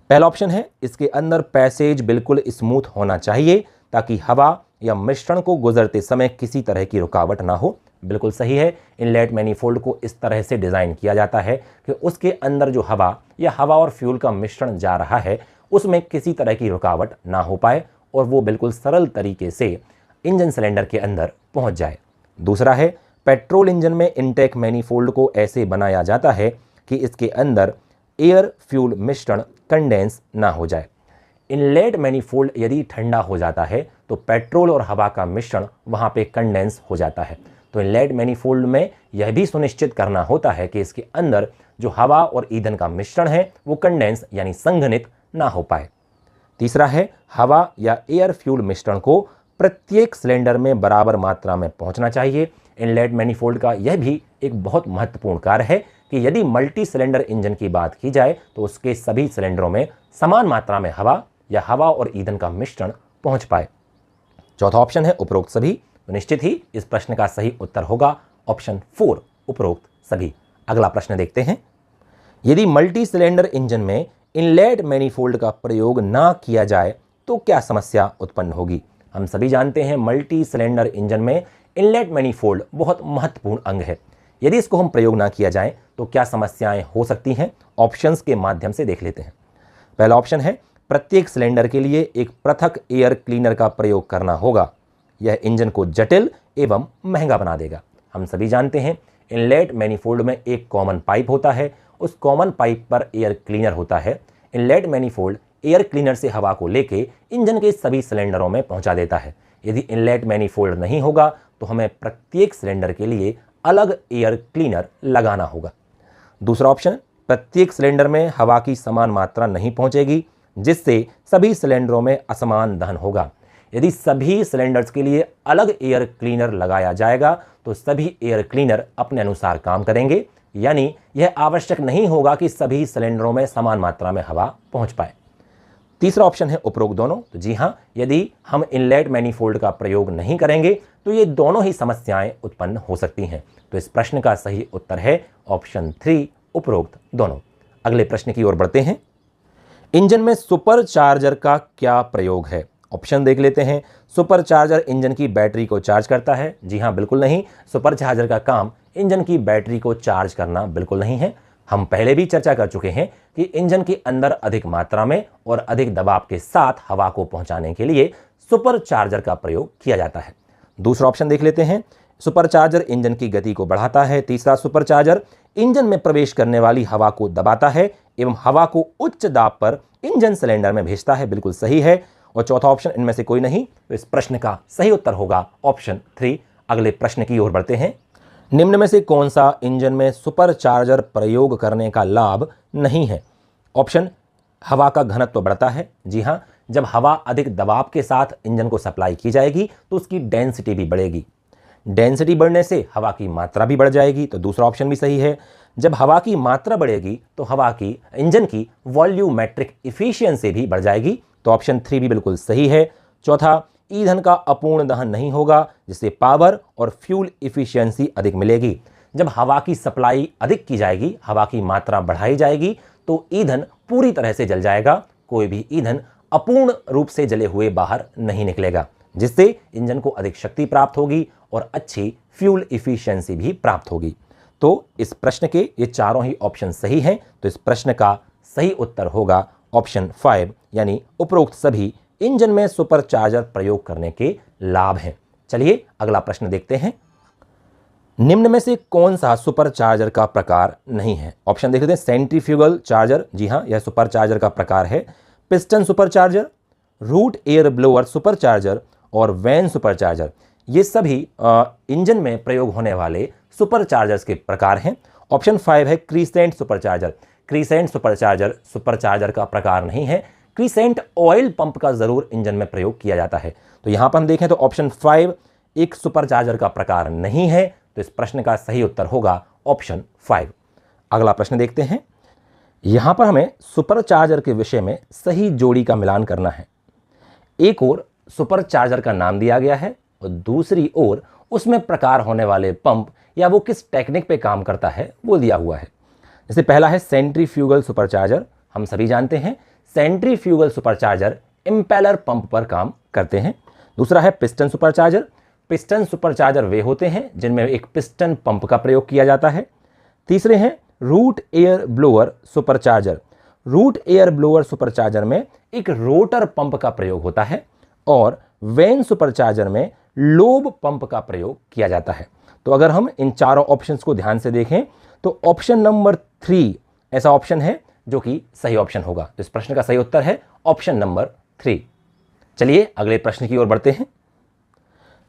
पहला ऑप्शन है इसके अंदर पैसेज बिल्कुल स्मूथ होना चाहिए ताकि हवा या मिश्रण को गुजरते समय किसी तरह की रुकावट ना हो। बिल्कुल सही है, इनलेट मैनीफोल्ड को इस तरह से डिज़ाइन किया जाता है कि उसके अंदर जो हवा या हवा और फ्यूल का मिश्रण जा रहा है उसमें किसी तरह की रुकावट ना हो पाए और वो बिल्कुल सरल तरीके से इंजन सिलेंडर के अंदर पहुंच जाए। दूसरा है पेट्रोल इंजन में इनटेक मैनीफोल्ड को ऐसे बनाया जाता है कि इसके अंदर एयर फ्यूल मिश्रण कंडेंस ना हो जाए। इनलेट मैनीफोल्ड यदि ठंडा हो जाता है तो पेट्रोल और हवा का मिश्रण वहाँ पे कंडेंस हो जाता है। तो इनलेट मैनीफोल्ड में यह भी सुनिश्चित करना होता है कि इसके अंदर जो हवा और ईंधन का मिश्रण है वो कंडेंस यानी संघनित ना हो पाए। तीसरा है हवा या एयर फ्यूल मिश्रण को प्रत्येक सिलेंडर में बराबर मात्रा में पहुंचना चाहिए। इनलेट मैनीफोल्ड का यह भी एक बहुत महत्वपूर्ण कार्य है कि यदि मल्टी सिलेंडर इंजन की बात की जाए तो उसके सभी सिलेंडरों में समान मात्रा में हवा या हवा और ईंधन का मिश्रण पहुंच पाए। चौथा ऑप्शन है उपरोक्त सभी। तो निश्चित ही इस प्रश्न का सही उत्तर होगा ऑप्शन 4 उपरोक्त सभी। अगला प्रश्न देखते हैं। यदि मल्टी सिलेंडर इंजन में इनलेट मैनीफोल्ड का प्रयोग ना किया जाए तो क्या समस्या उत्पन्न होगी? हम सभी जानते हैं मल्टी सिलेंडर इंजन में इनलेट मैनीफोल्ड बहुत महत्वपूर्ण अंग है। यदि इसको हम प्रयोग ना किया जाए तो क्या समस्याएं हो सकती हैं? ऑप्शंस के माध्यम से देख लेते हैं। पहला ऑप्शन है प्रत्येक सिलेंडर के लिए एक पृथक एयर क्लीनर का प्रयोग करना होगा। यह इंजन को जटिल एवं महंगा बना देगा। हम सभी जानते हैं इनलेट मैनिफोल्ड में एक कॉमन पाइप होता है, उस कॉमन पाइप पर एयर क्लीनर होता है। इनलेट मैनिफोल्ड एयर क्लीनर से हवा को लेके इंजन के सभी सिलेंडरों में पहुंचा देता है। यदि इनलेट मैनिफोल्ड नहीं होगा तो हमें प्रत्येक सिलेंडर के लिए अलग एयर क्लीनर लगाना होगा। दूसरा ऑप्शन, प्रत्येक सिलेंडर में हवा की समान मात्रा नहीं पहुंचेगी, जिससे सभी सिलेंडरों में असमान दहन होगा। यदि सभी सिलेंडर्स के लिए अलग एयर क्लीनर लगाया जाएगा तो सभी एयर क्लीनर अपने अनुसार काम करेंगे, यानी यह आवश्यक नहीं होगा कि सभी सिलेंडरों में समान मात्रा में हवा पहुंच पाए। तीसरा ऑप्शन है उपरोक्त दोनों। तो जी हां, यदि हम इनलेट मैनिफोल्ड का प्रयोग नहीं करेंगे तो ये दोनों ही समस्याएं उत्पन्न हो सकती हैं। तो इस प्रश्न का सही उत्तर है ऑप्शन 3, उपरोक्त दोनों। अगले प्रश्न की ओर बढ़ते हैं। इंजन में सुपर चार्जर का क्या प्रयोग है? ऑप्शन देख लेते हैं। सुपर चार्जर इंजन की बैटरी को चार्ज करता है? जी हां, बिल्कुल नहीं। सुपर चार्जर का काम इंजन की बैटरी को चार्ज करना बिल्कुल नहीं है। हम पहले भी चर्चा कर चुके हैं कि इंजन के अंदर अधिक मात्रा में और अधिक दबाव के साथ हवा को पहुंचाने के लिए सुपर चार्जर का प्रयोग किया जाता है। दूसरा ऑप्शन देख लेते हैं। सुपर चार्जर इंजन की गति को बढ़ाता है। तीसरा, सुपर चार्जर इंजन में प्रवेश करने वाली हवा को दबाता है एवं हवा को उच्च दाब पर इंजन सिलेंडर में भेजता है। बिल्कुल सही है। और चौथा ऑप्शन इनमें से कोई नहीं। तो इस प्रश्न का सही उत्तर होगा ऑप्शन 3। अगले प्रश्न की ओर बढ़ते हैं। निम्न में से कौन सा इंजन में सुपर चार्जर प्रयोग करने का लाभ नहीं है? ऑप्शन, हवा का घनत्व बढ़ता है। जी हां, जब हवा अधिक दबाव के साथ इंजन को सप्लाई की जाएगी तो उसकी डेंसिटी भी बढ़ेगी। डेंसिटी बढ़ने से हवा की मात्रा भी बढ़ जाएगी। तो दूसरा ऑप्शन भी सही है। जब हवा की मात्रा बढ़ेगी तो हवा की इंजन की वॉल्यूमेट्रिक इफिशियंसी भी बढ़ जाएगी। तो ऑप्शन 3 भी बिल्कुल सही है। चौथा, ईंधन का अपूर्ण दहन नहीं होगा, जिससे पावर और फ्यूल इफिशियंसी अधिक मिलेगी। जब हवा की सप्लाई अधिक की जाएगी, हवा की मात्रा बढ़ाई जाएगी, तो ईंधन पूरी तरह से जल जाएगा। कोई भी ईंधन अपूर्ण रूप से जले हुए बाहर नहीं निकलेगा, जिससे इंजन को अधिक शक्ति प्राप्त होगी और अच्छी फ्यूल इफिशियंसी भी प्राप्त होगी। तो इस प्रश्न के ये चारों ही ऑप्शन सही हैं। तो इस प्रश्न का सही उत्तर होगा ऑप्शन 5, यानी उपरोक्त सभी इंजन में सुपर चार्जर प्रयोग करने के लाभ हैं। चलिए अगला प्रश्न देखते हैं। निम्न में से कौन सा सुपर चार्जर का प्रकार नहीं है? ऑप्शन देख लेते हैं। सेंट्रीफ्यूगल चार्जर, जी हां, यह सुपर चार्जर का प्रकार है। Piston super charger, root air blower super charger और वैन सुपर चार्जर, ये सभी इंजन में प्रयोग होने वाले सुपर चार्जर्स के प्रकार हैं। ऑप्शन 5 है crescent super charger. Crescent super charger का प्रकार नहीं है। क्रीसेंट ऑयल पंप का जरूर इंजन में प्रयोग किया जाता है। तो यहां पर हम देखें तो ऑप्शन 5 एक सुपर चार्जर का प्रकार नहीं है। तो इस प्रश्न का सही उत्तर होगा ऑप्शन 5। अगला प्रश्न देखते हैं। यहां पर हमें सुपर चार्जर के विषय में सही जोड़ी का मिलान करना है। एक ओर सुपर चार्जर का नाम दिया गया है और दूसरी ओर उसमें प्रकार होने वाले पंप या वो किस टेक्निक पे काम करता है वो दिया हुआ है। जैसे पहला है सेंट्रीफ्यूगल सुपरचार्जर। हम सभी जानते हैं सेंट्रीफ्यूगल सुपरचार्जर इंपेलर पंप पर काम करते हैं। दूसरा है पिस्टन सुपरचार्जर। पिस्टन सुपरचार्जर वे होते हैं जिनमें एक पिस्टन पंप का प्रयोग किया जाता है। तीसरे हैं root air blower supercharger. Root air blower supercharger में एक रोटर पंप का प्रयोग होता है और वैन सुपरचार्जर में लोब पंप का प्रयोग किया जाता है। तो अगर हम इन चारों ऑप्शंस को ध्यान से देखें तो ऑप्शन नंबर 3 ऐसा ऑप्शन है जो कि सही ऑप्शन होगा। तो इस प्रश्न का सही उत्तर है ऑप्शन नंबर 3। चलिए अगले प्रश्न की ओर बढ़ते हैं।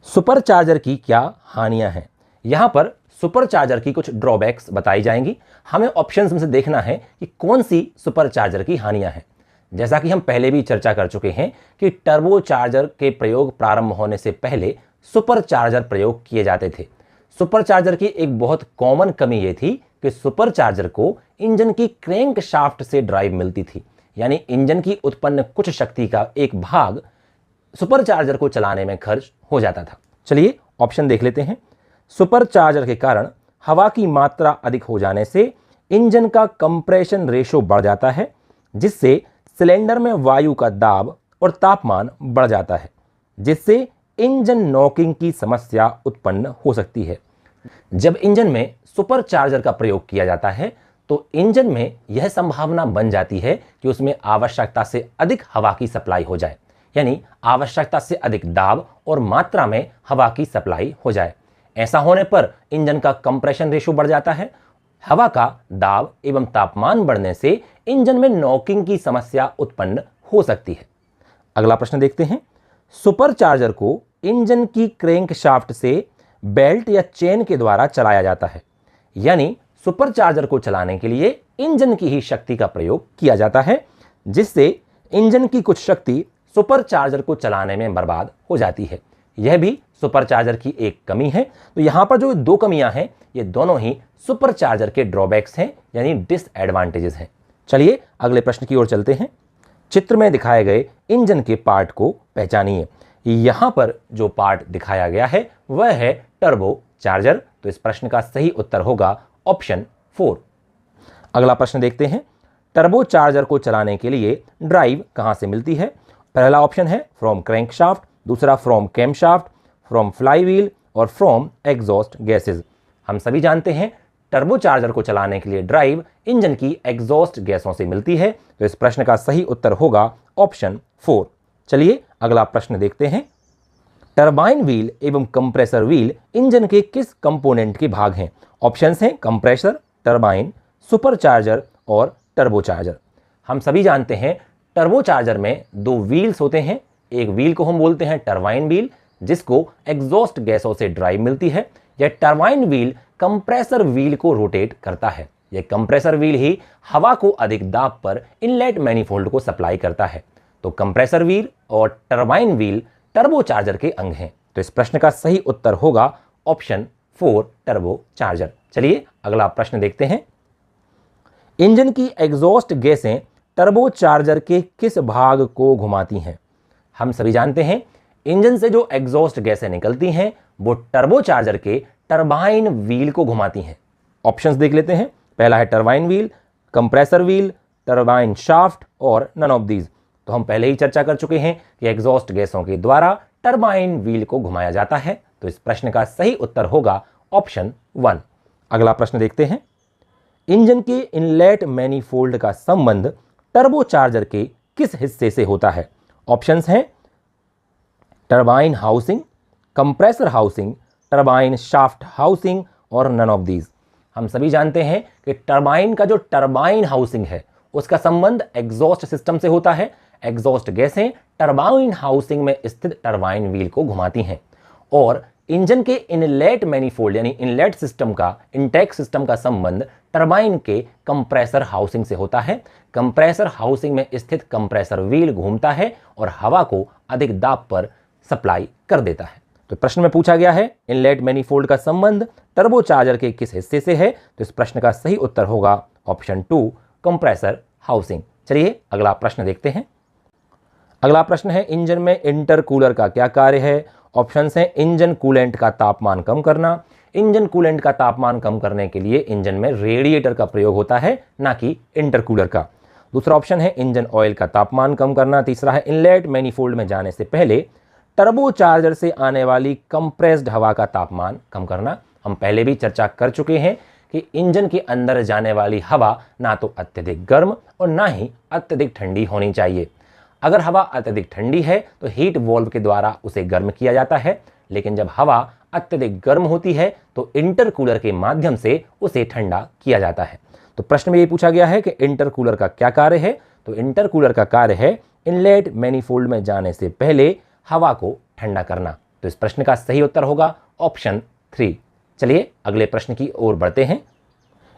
सुपर चार्जर की क्या हानियां हैं? यहां पर सुपर चार्जर की कुछ ड्रॉबैक्स बताई जाएंगी। हमें ऑप्शंस में से देखना है कि कौन सी सुपर चार्जर की हानियां हैं। जैसा कि हम पहले भी चर्चा कर चुके हैं कि टर्बो चार्जर के प्रयोग प्रारंभ होने से पहले सुपर चार्जर प्रयोग किए जाते थे। सुपर चार्जर की एक बहुत कॉमन कमी यह थी कि सुपर चार्जर को इंजन की क्रैंक शाफ्ट से ड्राइव मिलती थी, यानी इंजन की उत्पन्न कुछ शक्ति का एक भाग सुपर चार्जर को चलाने में खर्च हो जाता था। चलिए ऑप्शन देख लेते हैं। सुपर चार्जर के कारण हवा की मात्रा अधिक हो जाने से इंजन का कंप्रेशन रेशो बढ़ जाता है, जिससे सिलेंडर में वायु का दाब और तापमान बढ़ जाता है, जिससे इंजन नॉकिंग की समस्या उत्पन्न हो सकती है। जब इंजन में सुपर चार्जर का प्रयोग किया जाता है तो इंजन में यह संभावना बन जाती है कि उसमें आवश्यकता से अधिक हवा की सप्लाई हो जाए, यानी आवश्यकता से अधिक दाब और मात्रा में हवा की सप्लाई हो जाए। ऐसा होने पर इंजन का कंप्रेशन रेशो बढ़ जाता है। हवा का दाब एवं तापमान बढ़ने से इंजन में नॉकिंग की समस्या उत्पन्न हो सकती है। अगला प्रश्न देखते हैं। सुपरचार्जर को इंजन की क्रैंकशाफ्ट से बेल्ट या चेन के द्वारा चलाया जाता है, यानी सुपरचार्जर को चलाने के लिए इंजन की ही शक्ति का प्रयोग किया जाता है, जिससे इंजन की कुछ शक्ति सुपरचार्जर को चलाने में बर्बाद हो जाती है। यह भी सुपरचार्जर की एक कमी है। तो यहां पर जो दो कमियां हैं, ये दोनों ही सुपरचार्जर के ड्रॉबैक्स हैं, यानी डिसएडवांटेजेस हैं। चलिए अगले प्रश्न की ओर चलते हैं। चित्र में दिखाए गए इंजन के पार्ट को पहचानिए। यहां पर जो पार्ट दिखाया गया है वह है टर्बो चार्जर। तो इस प्रश्न का सही उत्तर होगा ऑप्शन 4। अगला प्रश्न देखते हैं। टर्बो चार्जर को चलाने के लिए ड्राइव कहां से मिलती है? पहला ऑप्शन है फ्रॉम क्रैंकशाफ्ट, दूसरा फ्रॉम कैमशाफ्ट, फ्रॉम फ्लाईव्हील और फ्रॉम एग्जॉस्ट गैसेज। हम सभी जानते हैं टर्बो चार्जर को चलाने के लिए ड्राइव इंजन की एग्जॉस्ट गैसों से मिलती है। तो इस प्रश्न का सही उत्तर होगा ऑप्शन 4। चलिए अगला प्रश्न देखते हैं। टरबाइन व्हील एवं कंप्रेसर व्हील इंजन के किस कंपोनेंट के भाग हैं? ऑप्शंस हैं कंप्रेसर, टरबाइन, सुपरचार्जर और टर्बोचार्जर। हम सभी जानते हैं टर्बोचार्जर में दो व्हील्स होते हैं। एक व्हील को हम बोलते हैं टरबाइन व्हील, जिसको एग्जॉस्ट गैसों से ड्राइव मिलती है। यह टरबाइन व्हील कंप्रेसर व्हील को रोटेट करता है। यह कंप्रेसर व्हील ही हवा को अधिक दाब पर इनलेट मैनिफोल्ड को सप्लाई करता है। तो कंप्रेसर व्हील और टरबाइन व्हील टर्बोचार्जर के अंग हैं। तो इस प्रश्न का सही उत्तर होगा ऑप्शन 4 टर्बोचार्जर। चलिए अगला प्रश्न देखते हैं। इंजन की एग्जॉस्ट गैसें टर्बोचार्जर के किस भाग को घुमाती हैं? हम सभी जानते हैं इंजन से जो एग्जॉस्ट गैसें निकलती हैं वो टर्बोचार्जर के टरबाइन व्हील को घुमाती हैं। ऑप्शंस देख लेते हैं। पहला है turbine wheel, compressor wheel, turbine shaft और नन ऑफ दीज। तो हम पहले ही चर्चा कर चुके हैं कि एग्जॉस्ट गैसों के द्वारा टरबाइन व्हील को घुमाया जाता है। तो इस प्रश्न का सही उत्तर होगा ऑप्शन 1। अगला प्रश्न देखते हैं। इंजन के इनलेट मैनिफोल्ड का संबंध टर्बोचार्जर के किस हिस्से से होता है? ऑप्शंस हैं turbine housing, compressor housing, turbine shaft housing और नन ऑफ दीज। हम सभी जानते हैं कि टरबाइन का जो टरबाइन हाउसिंग है उसका संबंध एग्जॉस्ट सिस्टम से होता है। एग्जॉस्ट गैसें टरबाइन हाउसिंग में स्थित टरबाइन व्हील को घुमाती हैं और इंजन के इनलेट मैनिफोल्ड यानी इनलेट सिस्टम का, इंटेक सिस्टम का संबंध टरबाइन के कंप्रेसर हाउसिंग से होता है। कंप्रेसर हाउसिंग में स्थित कंप्रेसर व्हील घूमता है और हवा को अधिक दाब पर सप्लाई कर देता है। तो प्रश्न में पूछा गया है इनलेट मैनिफोल्ड का संबंध टर्बोचार्जर के किस हिस्से से है? तो इस प्रश्न का सही उत्तर होगा ऑप्शन 2 कंप्रेसर हाउसिंग। चलिए अगला प्रश्न देखते हैं। अगला प्रश्न है इंजन में इंटरकूलर का क्या कार्य है? ऑप्शंस हैं इंजन कूलेंट का तापमान कम करना। इंजन कूलेंट का तापमान कम करने के लिए इंजन में रेडिएटर का प्रयोग होता है, ना कि इंटरकूलर का। दूसरा ऑप्शन है इंजन ऑयल का तापमान कम करना। तीसरा है इनलेट मैनिफोल्ड में जाने से पहले टर्बोचार्जर से आने वाली कंप्रेस्ड हवा का तापमान कम करना। हम पहले भी चर्चा कर चुके हैं कि इंजन के अंदर जाने वाली हवा ना तो अत्यधिक गर्म और ना ही अत्यधिक ठंडी होनी चाहिए। अगर हवा अत्यधिक ठंडी है तो हीट वाल्व के द्वारा उसे गर्म किया जाता है, लेकिन जब हवा अत्यधिक गर्म होती है तो इंटरकूलर के माध्यम से उसे ठंडा किया जाता है। तो प्रश्न में ये पूछा गया है कि इंटरकूलर का क्या कार्य है? तो इंटरकूलर का कार्य है इनलेट मैनिफोल्ड में जाने से पहले हवा को ठंडा करना। तो इस प्रश्न का सही उत्तर होगा ऑप्शन 3। चलिए अगले प्रश्न की ओर बढ़ते हैं।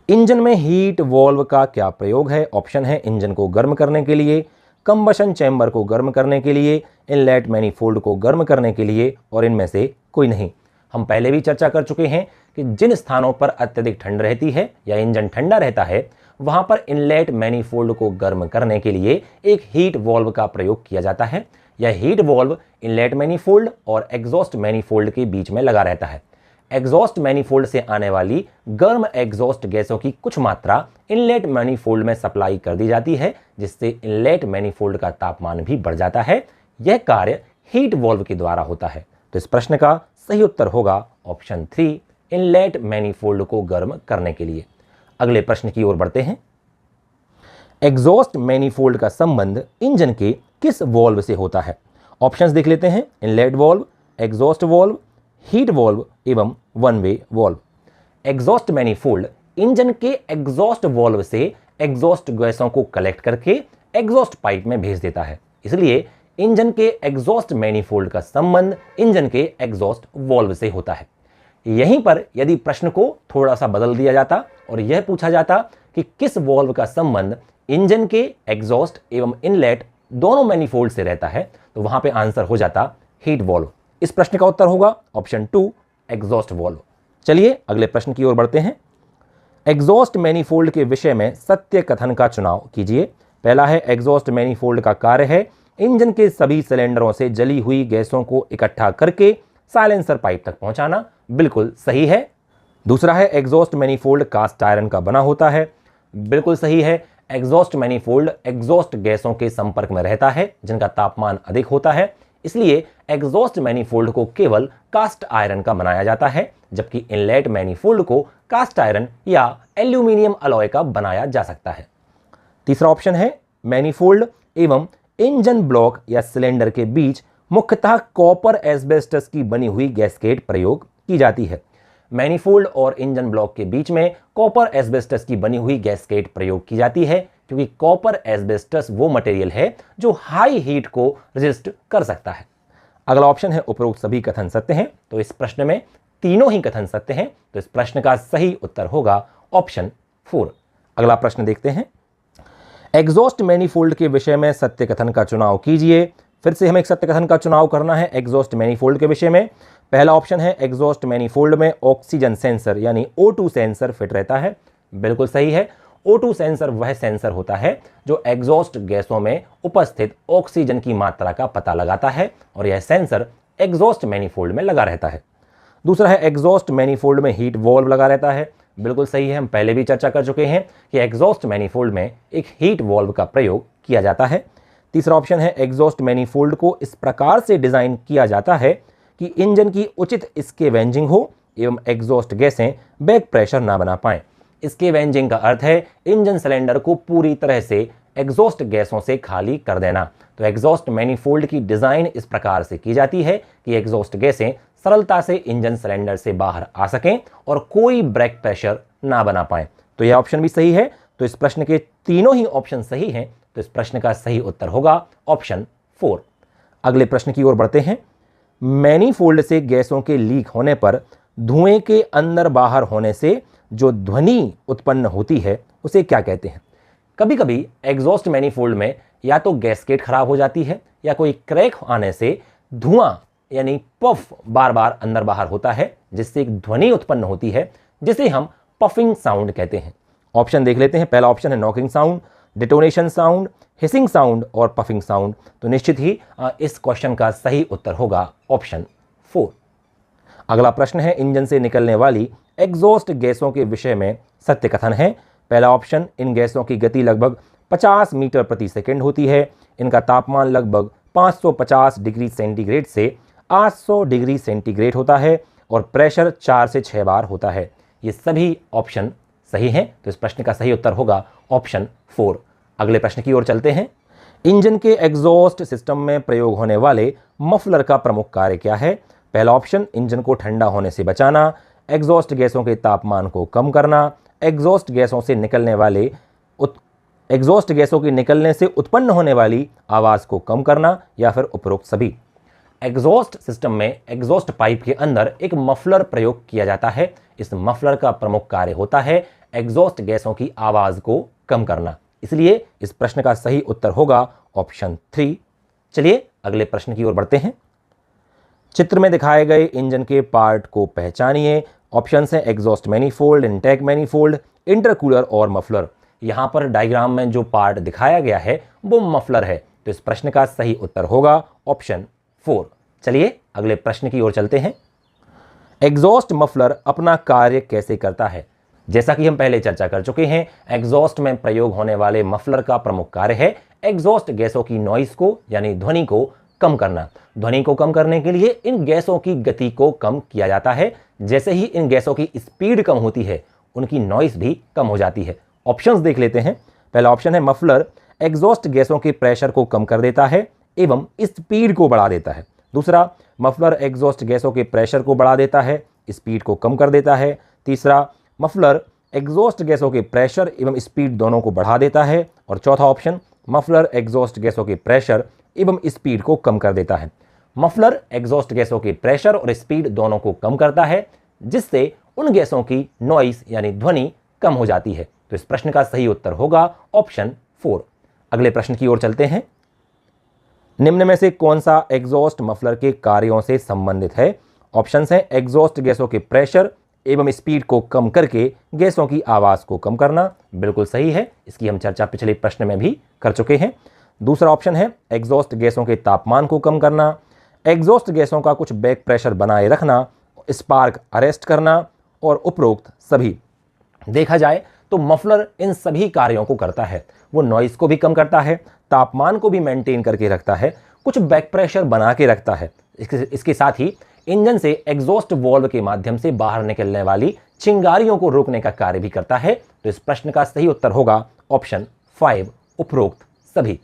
इंजन में हीट वाल्व का क्या प्रयोग है? ऑप्शन है इंजन को गर्म करने के लिए, कंबशन चैम्बर को गर्म करने के लिए, इनलेट मैनिफोल्ड को गर्म करने के लिए और इनमें से कोई नहीं। हम पहले भी चर्चा कर चुके हैं कि जिन स्थानों पर अत्यधिक ठंड रहती है या इंजन ठंडा रहता है वहां पर इनलेट मैनिफोल्ड को गर्म करने के लिए एक हीट वाल्व का प्रयोग किया जाता है। यह हीट वाल्व इनलेट मैनिफोल्ड और एग्जॉस्ट मैनिफोल्ड के बीच में लगा रहता है। एग्जॉस्ट मैनिफोल्ड से आने वाली गर्म एग्जॉस्ट गैसों की कुछ मात्रा इनलेट मैनिफोल्ड में सप्लाई कर दी जाती है, जिससे इनलेट मैनिफोल्ड का तापमान भी बढ़ जाता है। यह कार्य हीट वाल्व के द्वारा होता है। तो इस प्रश्न का सही उत्तर होगा ऑप्शन 3 इनलेट मैनिफोल्ड को गर्म करने के लिए। अगले प्रश्न की ओर बढ़ते हैं। एग्जॉस्ट मैनिफोल्ड का संबंध इंजन के किस वॉल्व से होता है? ऑप्शंस देख लेते हैं। Inlet valve, exhaust valve, heat valve एवं one way valve. Exhaust manifold engine के एग्जॉस्ट वॉल्व से एग्जॉस्ट गैसों को कलेक्ट करके एग्जॉस्ट पाइप में भेज देता है। इसलिए इंजन के एग्जॉस्ट मैनिफोल्ड का संबंध इंजन के एग्जॉस्ट वॉल्व से होता है। यहीं पर यदि प्रश्न को थोड़ा सा बदल दिया जाता और यह पूछा जाता कि किस वॉल्व का संबंध इंजन के एग्जॉस्ट एवं इनलेट दोनों मैनिफोल्ड से रहता है, तो वहां पे आंसर हो जाता हीट वॉल्व। इस प्रश्न का उत्तर होगा ऑप्शन 2 एग्जॉस्ट वॉल्व। चलिए अगले प्रश्न की ओर बढ़ते हैं। एग्जॉस्ट मैनिफोल्ड के विषय में सत्य कथन का चुनाव कीजिए। पहला है, एग्जॉस्ट मैनिफोल्ड का कार्य है इंजन के सभी सिलेंडरों से जली हुई गैसों को इकट्ठा करके साइलेंसर पाइप तक पहुंचाना। बिल्कुल सही है। दूसरा है, एग्जॉस्ट मैनिफोल्ड कास्ट आयरन का बना होता है। बिल्कुल सही है। एग्जॉस्ट मैनिफोल्ड एग्जॉस्ट गैसों के संपर्क में रहता है जिनका तापमान अधिक होता है, इसलिए एग्जॉस्ट मैनिफोल्ड को केवल कास्ट आयरन का बनाया जाता है, जबकि इनलेट मैनिफोल्ड को कास्ट आयरन या एल्यूमिनियम अलॉय का बनाया जा सकता है। तीसरा ऑप्शन है, मैनिफोल्ड एवं इंजन ब्लॉक या सिलेंडर के बीच मुख्यतः कॉपर एस्बेस्टस की बनी हुई गैस्केट प्रयोग की जाती है। मैनिफोल्ड और इंजन ब्लॉक के बीच में कॉपर एस्बेस्टस की बनी हुई गैस्केट प्रयोग की जाती है, क्योंकि कॉपर एस्बेस्टस वो मटेरियल है जो हाई हीट को रेजिस्ट कर सकता है। अगला ऑप्शन है, उपरोक्त सभी कथन सत्य हैं। तो इस प्रश्न में तीनों ही कथन सत्य हैं, तो इस प्रश्न का सही उत्तर होगा ऑप्शन 4। अगला प्रश्न देखते हैं। एग्जॉस्ट मैनिफोल्ड के विषय में सत्य कथन का चुनाव कीजिए। फिर से हमें एक सत्य कथन का चुनाव करना है एग्जॉस्ट मैनिफोल्ड के विषय में। पहला ऑप्शन है, एग्जॉस्ट मैनिफोल्ड में ऑक्सीजन सेंसर यानी O2 सेंसर फिट रहता है। बिल्कुल सही है। O2 सेंसर वह सेंसर होता है जो एग्जॉस्ट गैसों में उपस्थित ऑक्सीजन की मात्रा का पता लगाता है और यह सेंसर एग्जॉस्ट मैनिफोल्ड में लगा रहता है। दूसरा है, एग्जॉस्ट मैनिफोल्ड में हीट वॉल्व लगा रहता है। बिल्कुल सही है। हम पहले भी चर्चा कर चुके हैं कि एग्जॉस्ट मैनिफोल्ड में एक हीट वॉल्व का प्रयोग किया जाता है। तीसरा ऑप्शन है, एग्जॉस्ट मैनिफोल्ड को इस प्रकार से डिजाइन किया जाता है कि इंजन की उचित स्केवेंजिंग हो एवं एग्जॉस्ट गैसें बैक प्रेशर ना बना पाएं। स्केवेंजिंग का अर्थ है इंजन सिलेंडर को पूरी तरह से एग्जॉस्ट गैसों से खाली कर देना। तो एग्जॉस्ट मैनिफोल्ड की डिजाइन इस प्रकार से की जाती है कि एग्जॉस्ट गैसें सरलता से इंजन सिलेंडर से बाहर आ सकें और कोई ब्रेक प्रेशर ना बना पाए। तो यह ऑप्शन भी सही है। तो इस प्रश्न के तीनों ही ऑप्शन सही हैं, तो इस प्रश्न का सही उत्तर होगा ऑप्शन 4। अगले प्रश्न की ओर बढ़ते हैं। मैनिफोल्ड से गैसों के लीक होने पर धुएं के अंदर बाहर होने से जो ध्वनि उत्पन्न होती है उसे क्या कहते हैं? कभी कभी एग्जॉस्ट मैनिफोल्ड में या तो गैसकेट खराब हो जाती है या कोई क्रैक आने से धुआं यानी पफ बार बार अंदर बाहर होता है, जिससे एक ध्वनि उत्पन्न होती है जिसे हम पफिंग साउंड कहते हैं। ऑप्शन देख लेते हैं। पहला ऑप्शन है knocking sound, detonation sound, hissing sound और पफिंग साउंड। तो निश्चित ही इस क्वेश्चन का सही उत्तर होगा ऑप्शन 4। अगला प्रश्न है, इंजन से निकलने वाली एग्जॉस्ट गैसों के विषय में सत्य कथन है। पहला ऑप्शन, इन गैसों की गति लगभग 50 मीटर प्रति सेकंड होती है। इनका तापमान लगभग 550 डिग्री सेंटीग्रेड से 800 डिग्री सेंटीग्रेड होता है और प्रेशर 4 से 6 बार होता है। ये सभी ऑप्शन सही हैं, तो इस प्रश्न का सही उत्तर होगा ऑप्शन 4। अगले प्रश्न की ओर चलते हैं। इंजन के एग्जॉस्ट सिस्टम में प्रयोग होने वाले मफलर का प्रमुख कार्य क्या है? पहला ऑप्शन, इंजन को ठंडा होने से बचाना, एग्जॉस्ट गैसों के तापमान को कम करना, एग्जॉस्ट गैसों के निकलने से उत्पन्न होने वाली आवाज़ को कम करना, या फिर उपरोक्त सभी। एग्जॉस्ट सिस्टम में एग्जॉस्ट पाइप के अंदर एक मफलर प्रयोग किया जाता है। इस मफलर का प्रमुख कार्य होता है एग्जॉस्ट गैसों की आवाज़ को कम करना, इसलिए इस प्रश्न का सही उत्तर होगा ऑप्शन 3। चलिए अगले प्रश्न की ओर बढ़ते हैं। चित्र में दिखाए गए इंजन के पार्ट को पहचानिए। ऑप्शंस हैं exhaust manifold, intake manifold, intercooler और मफलर। यहां पर डायग्राम में जो पार्ट दिखाया गया है वो मफलर है, तो इस प्रश्न का सही उत्तर होगा ऑप्शन 4। चलिए अगले प्रश्न की ओर चलते हैं। एग्जॉस्ट मफलर अपना कार्य कैसे करता है? जैसा कि हम पहले चर्चा कर चुके हैं, एग्जॉस्ट में प्रयोग होने वाले मफलर का प्रमुख कार्य है एग्जॉस्ट गैसों की नॉइस को यानी ध्वनि को कम करना। ध्वनि को कम करने के लिए इन गैसों की गति को कम किया जाता है। जैसे ही इन गैसों की स्पीड कम होती है, उनकी नॉइस भी कम हो जाती है। ऑप्शंस देख लेते हैं। पहला ऑप्शन है मफलर एग्जॉस्ट गैसों के प्रेशर को कम कर देता है एवं स्पीड को बढ़ा देता है। दूसरा, मफलर एग्जॉस्ट गैसों के प्रेशर को बढ़ा देता है, स्पीड को कम कर देता है। तीसरा, मफलर एग्जॉस्ट गैसों के प्रेशर एवं स्पीड दोनों को बढ़ा देता है। और चौथा ऑप्शन, मफलर एग्जॉस्ट गैसों के प्रेशर एवं स्पीड को कम कर देता है। मफलर एग्जॉस्ट गैसों के प्रेशर और स्पीड दोनों को कम करता है, जिससे उन गैसों की नॉइस यानी ध्वनि कम हो जाती है। तो इस प्रश्न का सही उत्तर होगा ऑप्शन 4। अगले प्रश्न की ओर चलते हैं। निम्न में से कौन सा एग्जॉस्ट मफलर के कार्यों से संबंधित है? ऑप्शंस हैं एग्जॉस्ट गैसों के प्रेशर एवं स्पीड को कम करके गैसों की आवाज को कम करना, बिल्कुल सही है, इसकी हम चर्चा पिछले प्रश्न में भी कर चुके हैं। दूसरा ऑप्शन है एग्जॉस्ट गैसों के तापमान को कम करना, एग्जॉस्ट गैसों का कुछ बैक प्रेशर बनाए रखना, स्पार्क अरेस्ट करना और उपरोक्त सभी। देखा जाए तो मफलर इन सभी कार्यों को करता है। वो नॉइस को भी कम करता है, तापमान को भी मेंटेन करके रखता है, कुछ बैक प्रेशर बना के रखता है। इसके साथ ही इंजन से एग्जॉस्ट वाल्व के माध्यम से बाहर निकलने वाली चिंगारियों को रोकने का कार्य भी करता है। तो इस प्रश्न का सही उत्तर होगा ऑप्शन 5, उपरोक्त सभी।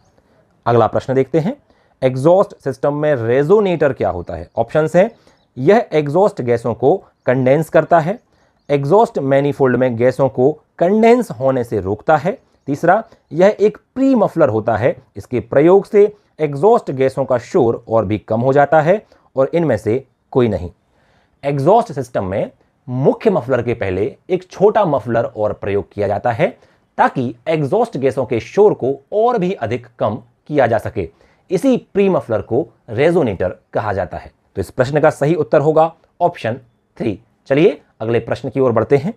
अगला प्रश्न देखते हैं। एग्जॉस्ट सिस्टम में रेजोनेटर क्या होता है? ऑप्शंस हैं, यह एग्जॉस्ट गैसों को कंडेंस करता है, एग्जॉस्ट मैनिफोल्ड में गैसों को कंडेंस होने से रोकता है। तीसरा, यह एक प्री मफलर होता है, इसके प्रयोग से एग्जॉस्ट गैसों का शोर और भी कम हो जाता है। और इनमें से कोई नहीं। एग्जॉस्ट सिस्टम में मुख्य मफलर के पहले एक छोटा मफलर और प्रयोग किया जाता है ताकि एग्जॉस्ट गैसों के शोर को और भी अधिक कम किया जा सके। इसी प्री मफलर को रेजोनेटर कहा जाता है। तो इस प्रश्न का सही उत्तर होगा ऑप्शन 3। चलिए अगले प्रश्न की ओर बढ़ते हैं।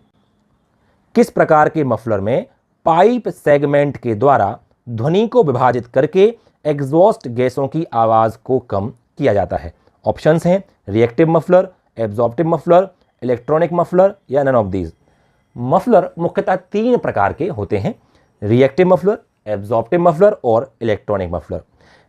किस प्रकार के मफलर में पाइप सेगमेंट के द्वारा ध्वनि को विभाजित करके एग्जॉस्ट गैसों की आवाज को कम किया जाता है? ऑप्शंस हैं reactive muffler, absorptive muffler, electronic muffler या नन ऑफ दीज। मफलर मुख्यतः 3 प्रकार के होते हैं, रिएक्टिव मफलर, एब्जॉर्प्टिव मफलर और इलेक्ट्रॉनिक मफलर।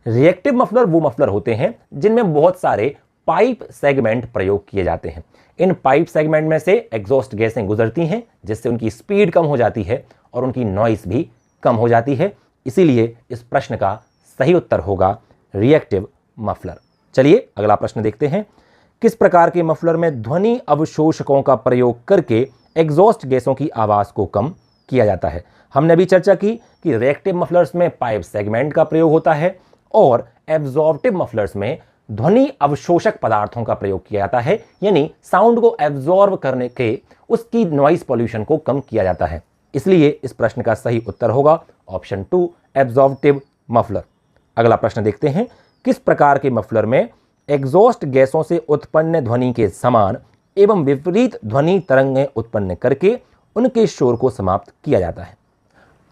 रिएक्टिव मफलर वो मफलर होते हैं जिनमें बहुत सारे पाइप सेगमेंट प्रयोग किए जाते हैं। इन पाइप सेगमेंट में से एग्जॉस्ट गैसें गुजरती हैं, जिससे उनकी स्पीड कम हो जाती है और उनकी नॉइस भी कम हो जाती है। इसीलिए इस प्रश्न का सही उत्तर होगा रिएक्टिव मफलर। चलिए अगला प्रश्न देखते हैं। किस प्रकार के मफलर में ध्वनि अवशोषकों का प्रयोग करके एग्जॉस्ट गैसों की आवाज को कम किया जाता है? हमने अभी चर्चा की कि रिएक्टिव मफलर्स में पाइप सेगमेंट का प्रयोग होता है और एब्जॉर्प्टिव मफलर्स में ध्वनि अवशोषक पदार्थों का प्रयोग किया जाता है, यानी साउंड को एब्जॉर्ब करने के उसकी नॉइस पॉल्यूशन को कम किया जाता है। इसलिए इस प्रश्न का सही उत्तर होगा ऑप्शन 2, एब्जॉर्प्टिव मफलर। अगला प्रश्न देखते हैं। किस प्रकार के मफलर में एग्जॉस्ट गैसों से उत्पन्न ध्वनि के समान एवं विपरीत ध्वनि तरंगें उत्पन्न करके उनके शोर को समाप्त किया जाता है?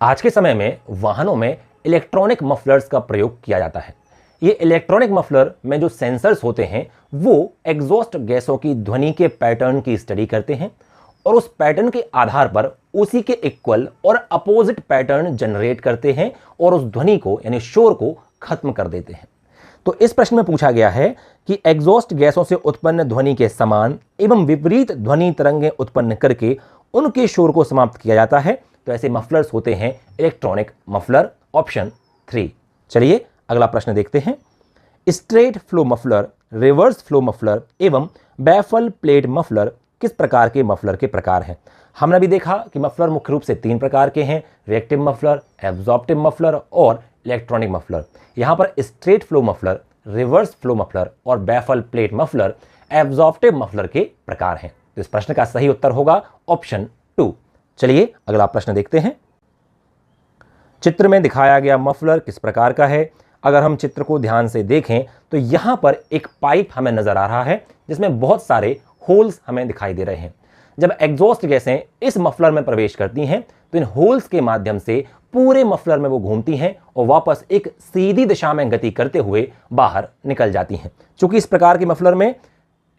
आज के समय में वाहनों में इलेक्ट्रॉनिक मफलर्स का प्रयोग किया जाता है। ये इलेक्ट्रॉनिक मफलर में जो सेंसर्स होते हैं वो एग्जॉस्ट गैसों की ध्वनि के पैटर्न की स्टडी करते हैं और उस पैटर्न के आधार पर उसी के इक्वल और अपोजिट पैटर्न जनरेट करते हैं और उस ध्वनि को यानी शोर को खत्म कर देते हैं। तो इस प्रश्न में पूछा गया है कि एग्जॉस्ट गैसों से उत्पन्न ध्वनि के समान एवं विपरीत ध्वनि तरंगें उत्पन्न करके उनके शोर को समाप्त किया जाता है। तो ऐसे मफलर्स होते हैं इलेक्ट्रॉनिक मफलर, ऑप्शन 3। चलिए अगला प्रश्न देखते हैं। Straight flow muffler, reverse flow muffler एवं बैफल प्लेट मफलर किस प्रकार के मफलर के प्रकार हैं? हमने अभी देखा कि मफलर मुख्य रूप से 3 प्रकार के हैं, रिएक्टिव मफलर, एब्जॉर्प्टिव मफलर और इलेक्ट्रॉनिक मफलर। यहाँ पर straight flow muffler, reverse flow muffler और baffle plate muffler absorptive muffler के प्रकार हैं। तो इस प्रश्न का सही उत्तर होगा ऑप्शन 2। चलिए अगला प्रश्न देखते हैं। चित्र में दिखाया गया मफलर किस प्रकार का है? अगर हम चित्र को ध्यान से देखें तो यहाँ पर एक पाइप हमें नजर आ रहा है जिसमें बहुत सारे होल्स हमें दिखाई दे रहे हैं। जब एग्जॉस्ट गैसें इस मफलर में प्रवेश करती हैं तो इन होल्स के माध्यम से पूरे मफलर में वो घूमती हैं और वापस एक सीधी दिशा में गति करते हुए बाहर निकल जाती हैं। चूंकि इस प्रकार के मफलर में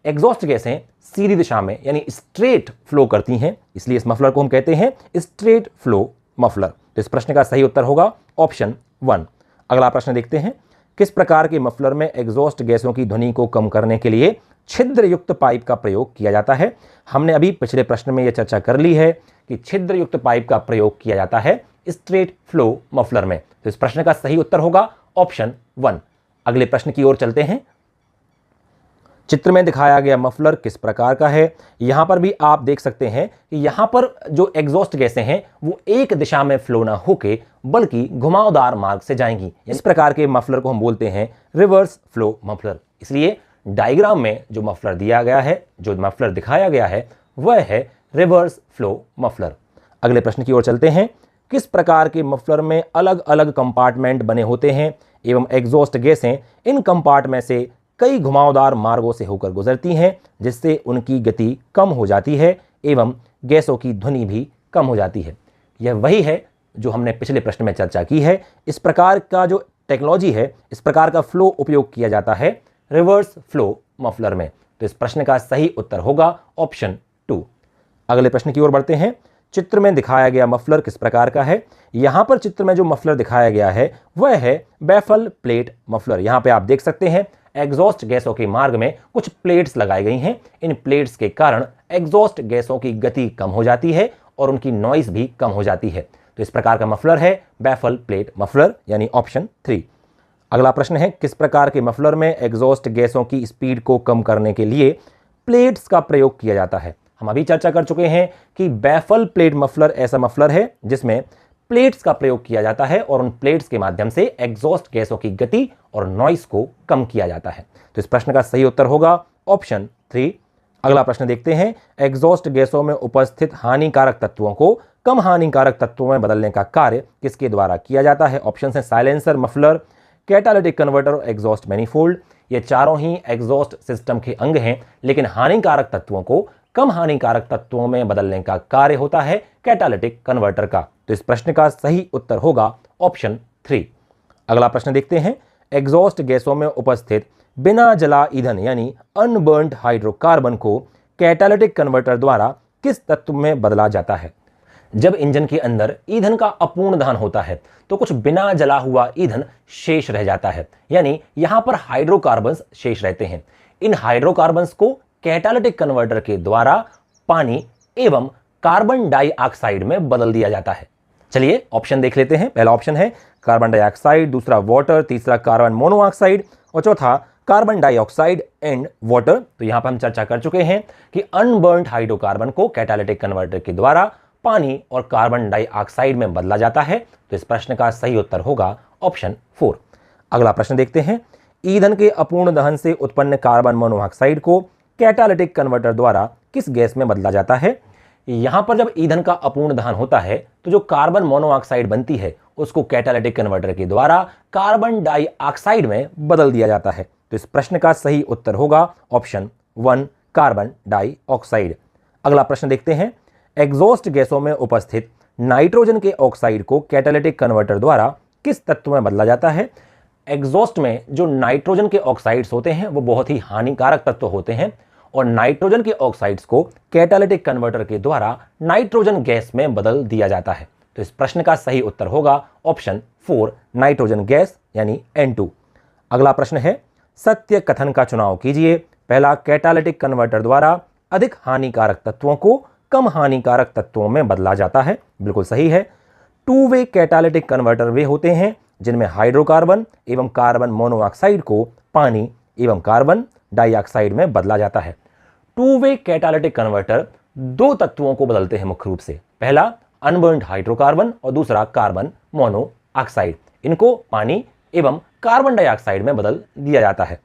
एग्जॉस्ट गैसें सीधी दिशा में यानी स्ट्रेट फ्लो करती हैं, इसलिए इस मफलर को हम कहते हैं स्ट्रेट फ्लो मफलर। तो इस प्रश्न का सही उत्तर होगा ऑप्शन 1। अगला प्रश्न देखते हैं। किस प्रकार के मफलर में एग्जॉस्ट गैसों की ध्वनि को कम करने के लिए छिद्र युक्त पाइप का प्रयोग किया जाता है? हमने अभी पिछले प्रश्न में यह चर्चा कर ली है कि छिद्रयुक्त पाइप का प्रयोग किया जाता है स्ट्रेट फ्लो मफलर में? तो इस प्रश्न का सही उत्तर होगा ऑप्शन 1। अगले प्रश्न की ओर चलते हैं। चित्र में दिखाया गया मफलर किस प्रकार का है? यहां पर भी आप देख सकते हैं कि यहां पर जो एग्जॉस्ट गैसें हैं वो एक दिशा में फ्लो ना होके बल्कि घुमावदार मार्ग से जाएंगी। इस प्रकार के मफलर को हम बोलते हैं रिवर्स फ्लो मफलर। इसलिए डायग्राम में जो मफलर दिया गया है, जो मफलर दिखाया गया है, वह है रिवर्स फ्लो मफलर। अगले प्रश्न की ओर चलते हैं। किस प्रकार के मफलर में अलग अलग कंपार्टमेंट बने होते हैं एवं एग्जॉस्ट गैसें इन कंपार्टमेंट से कई घुमावदार मार्गों से होकर गुजरती हैं, जिससे उनकी गति कम हो जाती है एवं गैसों की ध्वनि भी कम हो जाती है? यह वही है जो हमने पिछले प्रश्न में चर्चा की है। इस प्रकार का जो टेक्नोलॉजी है, इस प्रकार का फ्लो उपयोग किया जाता है रिवर्स फ्लो मफलर में। तो इस प्रश्न का सही उत्तर होगा ऑप्शन 2। अगले प्रश्न की ओर बढ़ते हैं। चित्र में दिखाया गया मफलर किस प्रकार का है? यहां पर चित्र में जो मफलर दिखाया गया है वह है बैफल प्लेट मफलर। यहां पे आप देख सकते हैं एग्जॉस्ट गैसों के मार्ग में कुछ प्लेट्स लगाई गई हैं। इन प्लेट्स के कारण एग्जॉस्ट गैसों की गति कम हो जाती है और उनकी नॉइस भी कम हो जाती है। तो इस प्रकार का मफलर है बैफल प्लेट मफलर, यानी ऑप्शन 3। अगला प्रश्न है, किस प्रकार के मफलर में एग्जॉस्ट गैसों की स्पीड को कम करने के लिए प्लेट्स का प्रयोग किया जाता है? हम अभी चर्चा कर चुके हैं कि बैफल प्लेट मफलर ऐसा मफलर है जिसमें प्लेट्स का प्रयोग किया जाता है और उन प्लेट्स के माध्यम से एग्जॉस्ट गैसों की गति और नॉइस को कम किया जाता है। तो इस प्रश्न का सही उत्तर होगा ऑप्शन 3। अगला प्रश्न देखते हैं। एग्जॉस्ट गैसों में उपस्थित हानिकारक तत्वों को कम हानिकारक तत्वों में बदलने का कार्य किसके द्वारा किया जाता है? ऑप्शन है साइलेंसर, मफलर, कैटालिटिक कन्वर्टर और एग्जॉस्ट मैनिफोल्ड। ये चारों ही एग्जॉस्ट सिस्टम के अंग हैं, लेकिन हानिकारक तत्वों को कम हानिकारक तत्वों में बदलने का कार्य होता है कैटालिटिक कन्वर्टर का। तो इस प्रश्न का सही उत्तर होगा ऑप्शन 3। अगला प्रश्न देखते हैं। एग्जॉस्ट गैसों में उपस्थित बिना जला ईंधन यानी अनबर्न्ड हाइड्रोकार्बन को कैटालिटिक कन्वर्टर द्वारा किस तत्व में बदला जाता है? जब इंजन के अंदर ईंधन का अपूर्ण दहन होता है तो कुछ बिना जला हुआ ईंधन शेष रह जाता है, यानी यहां पर हाइड्रोकार्बन्स शेष रहते हैं। इन हाइड्रोकार्बन्स को कैटालिटिक कन्वर्टर के द्वारा पानी एवं कार्बन डाइऑक्साइड में बदल दिया जाता है। चलिए ऑप्शन देख लेते हैं। पहला ऑप्शन है कार्बन डाइऑक्साइड, दूसरा वाटर, तीसरा कार्बन मोनोऑक्साइड और चौथा कार्बन डाइऑक्साइड एंड वाटर। तो यहां पर हम चर्चा कर चुके हैं कि अनबर्न्ड हाइड्रोकार्बन को कैटालिटिक कन्वर्टर के द्वारा पानी और कार्बन डाइऑक्साइड में बदला जाता है। तो इस प्रश्न का सही उत्तर होगा ऑप्शन 4। अगला प्रश्न देखते हैं। ईंधन के अपूर्ण दहन से उत्पन्न कार्बन मोनोऑक्साइड को कैटालिटिक कन्वर्टर द्वारा किस गैस में बदला जाता है? यहां पर जब ईंधन का अपूर्ण दहन होता है तो जो कार्बन मोनोऑक्साइड बनती है उसको कैटालिटिक कन्वर्टर के द्वारा कार्बन डाइऑक्साइड में बदल दिया जाता है। तो इस प्रश्न का सही उत्तर होगा ऑप्शन 1 कार्बन डाइऑक्साइड। अगला प्रश्न देखते हैं। एग्जॉस्ट गैसों में उपस्थित नाइट्रोजन के ऑक्साइड को कैटालिटिक कन्वर्टर द्वारा किस तत्व में बदला जाता है? एग्जॉस्ट में जो नाइट्रोजन के ऑक्साइड्स होते हैं वो बहुत ही हानिकारक तत्व होते हैं और नाइट्रोजन के ऑक्साइड्स को कैटालिटिक कन्वर्टर के द्वारा नाइट्रोजन गैस में बदल दिया जाता है। तो इस प्रश्न का सही उत्तर होगा ऑप्शन 4 नाइट्रोजन गैस यानी N2। अगला प्रश्न है। सत्य कथन का चुनाव कीजिए। पहला, कैटालिटिक कन्वर्टर द्वारा अधिक हानिकारक तत्वों को कम हानिकारक तत्वों में बदला जाता है। बिल्कुल सही है। 2 वे कैटालिटिक कन्वर्टर वे होते हैं जिनमें हाइड्रोकार्बन एवं कार्बन मोनोऑक्साइड को पानी एवं कार्बन डाइऑक्साइड में बदला जाता है। 2 वे कैटालिटिक कन्वर्टर 2 तत्वों को बदलते हैं मुख्य रूप से। पहला अनबर्न्ड हाइड्रोकार्बन और दूसरा कार्बन मोनोऑक्साइड। इनको पानी एवं कार्बन डाइऑक्साइड में बदल दिया जाता है।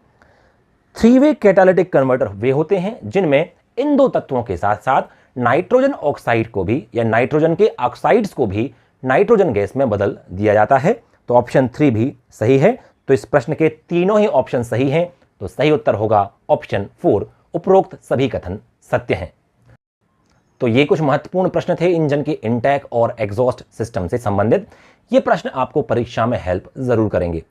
3 वे कैटालिटिक कन्वर्टर वे होते हैं जिनमें इन 2 तत्वों के साथ साथ नाइट्रोजन ऑक्साइड को भी या नाइट्रोजन के ऑक्साइड्स को भी नाइट्रोजन गैस में बदल दिया जाता है। तो ऑप्शन 3 भी सही है। तो इस प्रश्न के तीनों ही ऑप्शन सही हैं। तो सही उत्तर होगा ऑप्शन 4 उपरोक्त सभी कथन सत्य हैं। तो ये कुछ महत्वपूर्ण प्रश्न थे इंजन के इंटेक और एग्जॉस्ट सिस्टम से संबंधित। ये प्रश्न आपको परीक्षा में हेल्प जरूर करेंगे।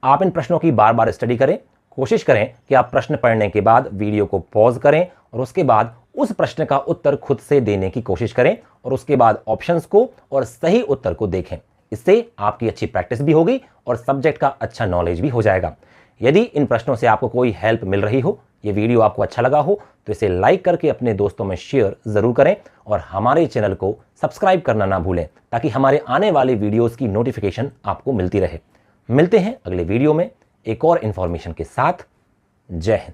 आप इन प्रश्नों की बार बार स्टडी करें। कोशिश करें कि आप प्रश्न पढ़ने के बाद वीडियो को पॉज करें और उसके बाद उस प्रश्न का उत्तर खुद से देने की कोशिश करें और उसके बाद ऑप्शंस को और सही उत्तर को देखें। इससे आपकी अच्छी प्रैक्टिस भी होगी और सब्जेक्ट का अच्छा नॉलेज भी हो जाएगा। यदि इन प्रश्नों से आपको कोई हेल्प मिल रही हो ये वीडियो आपको अच्छा लगा हो तो इसे लाइक करके अपने दोस्तों में शेयर ज़रूर करें और हमारे चैनल को सब्सक्राइब करना ना भूलें ताकि हमारे आने वाले वीडियोज़ की नोटिफिकेशन आपको मिलती रहे। मिलते हैं अगले वीडियो में एक और इन्फॉर्मेशन के साथ। जय हिंद।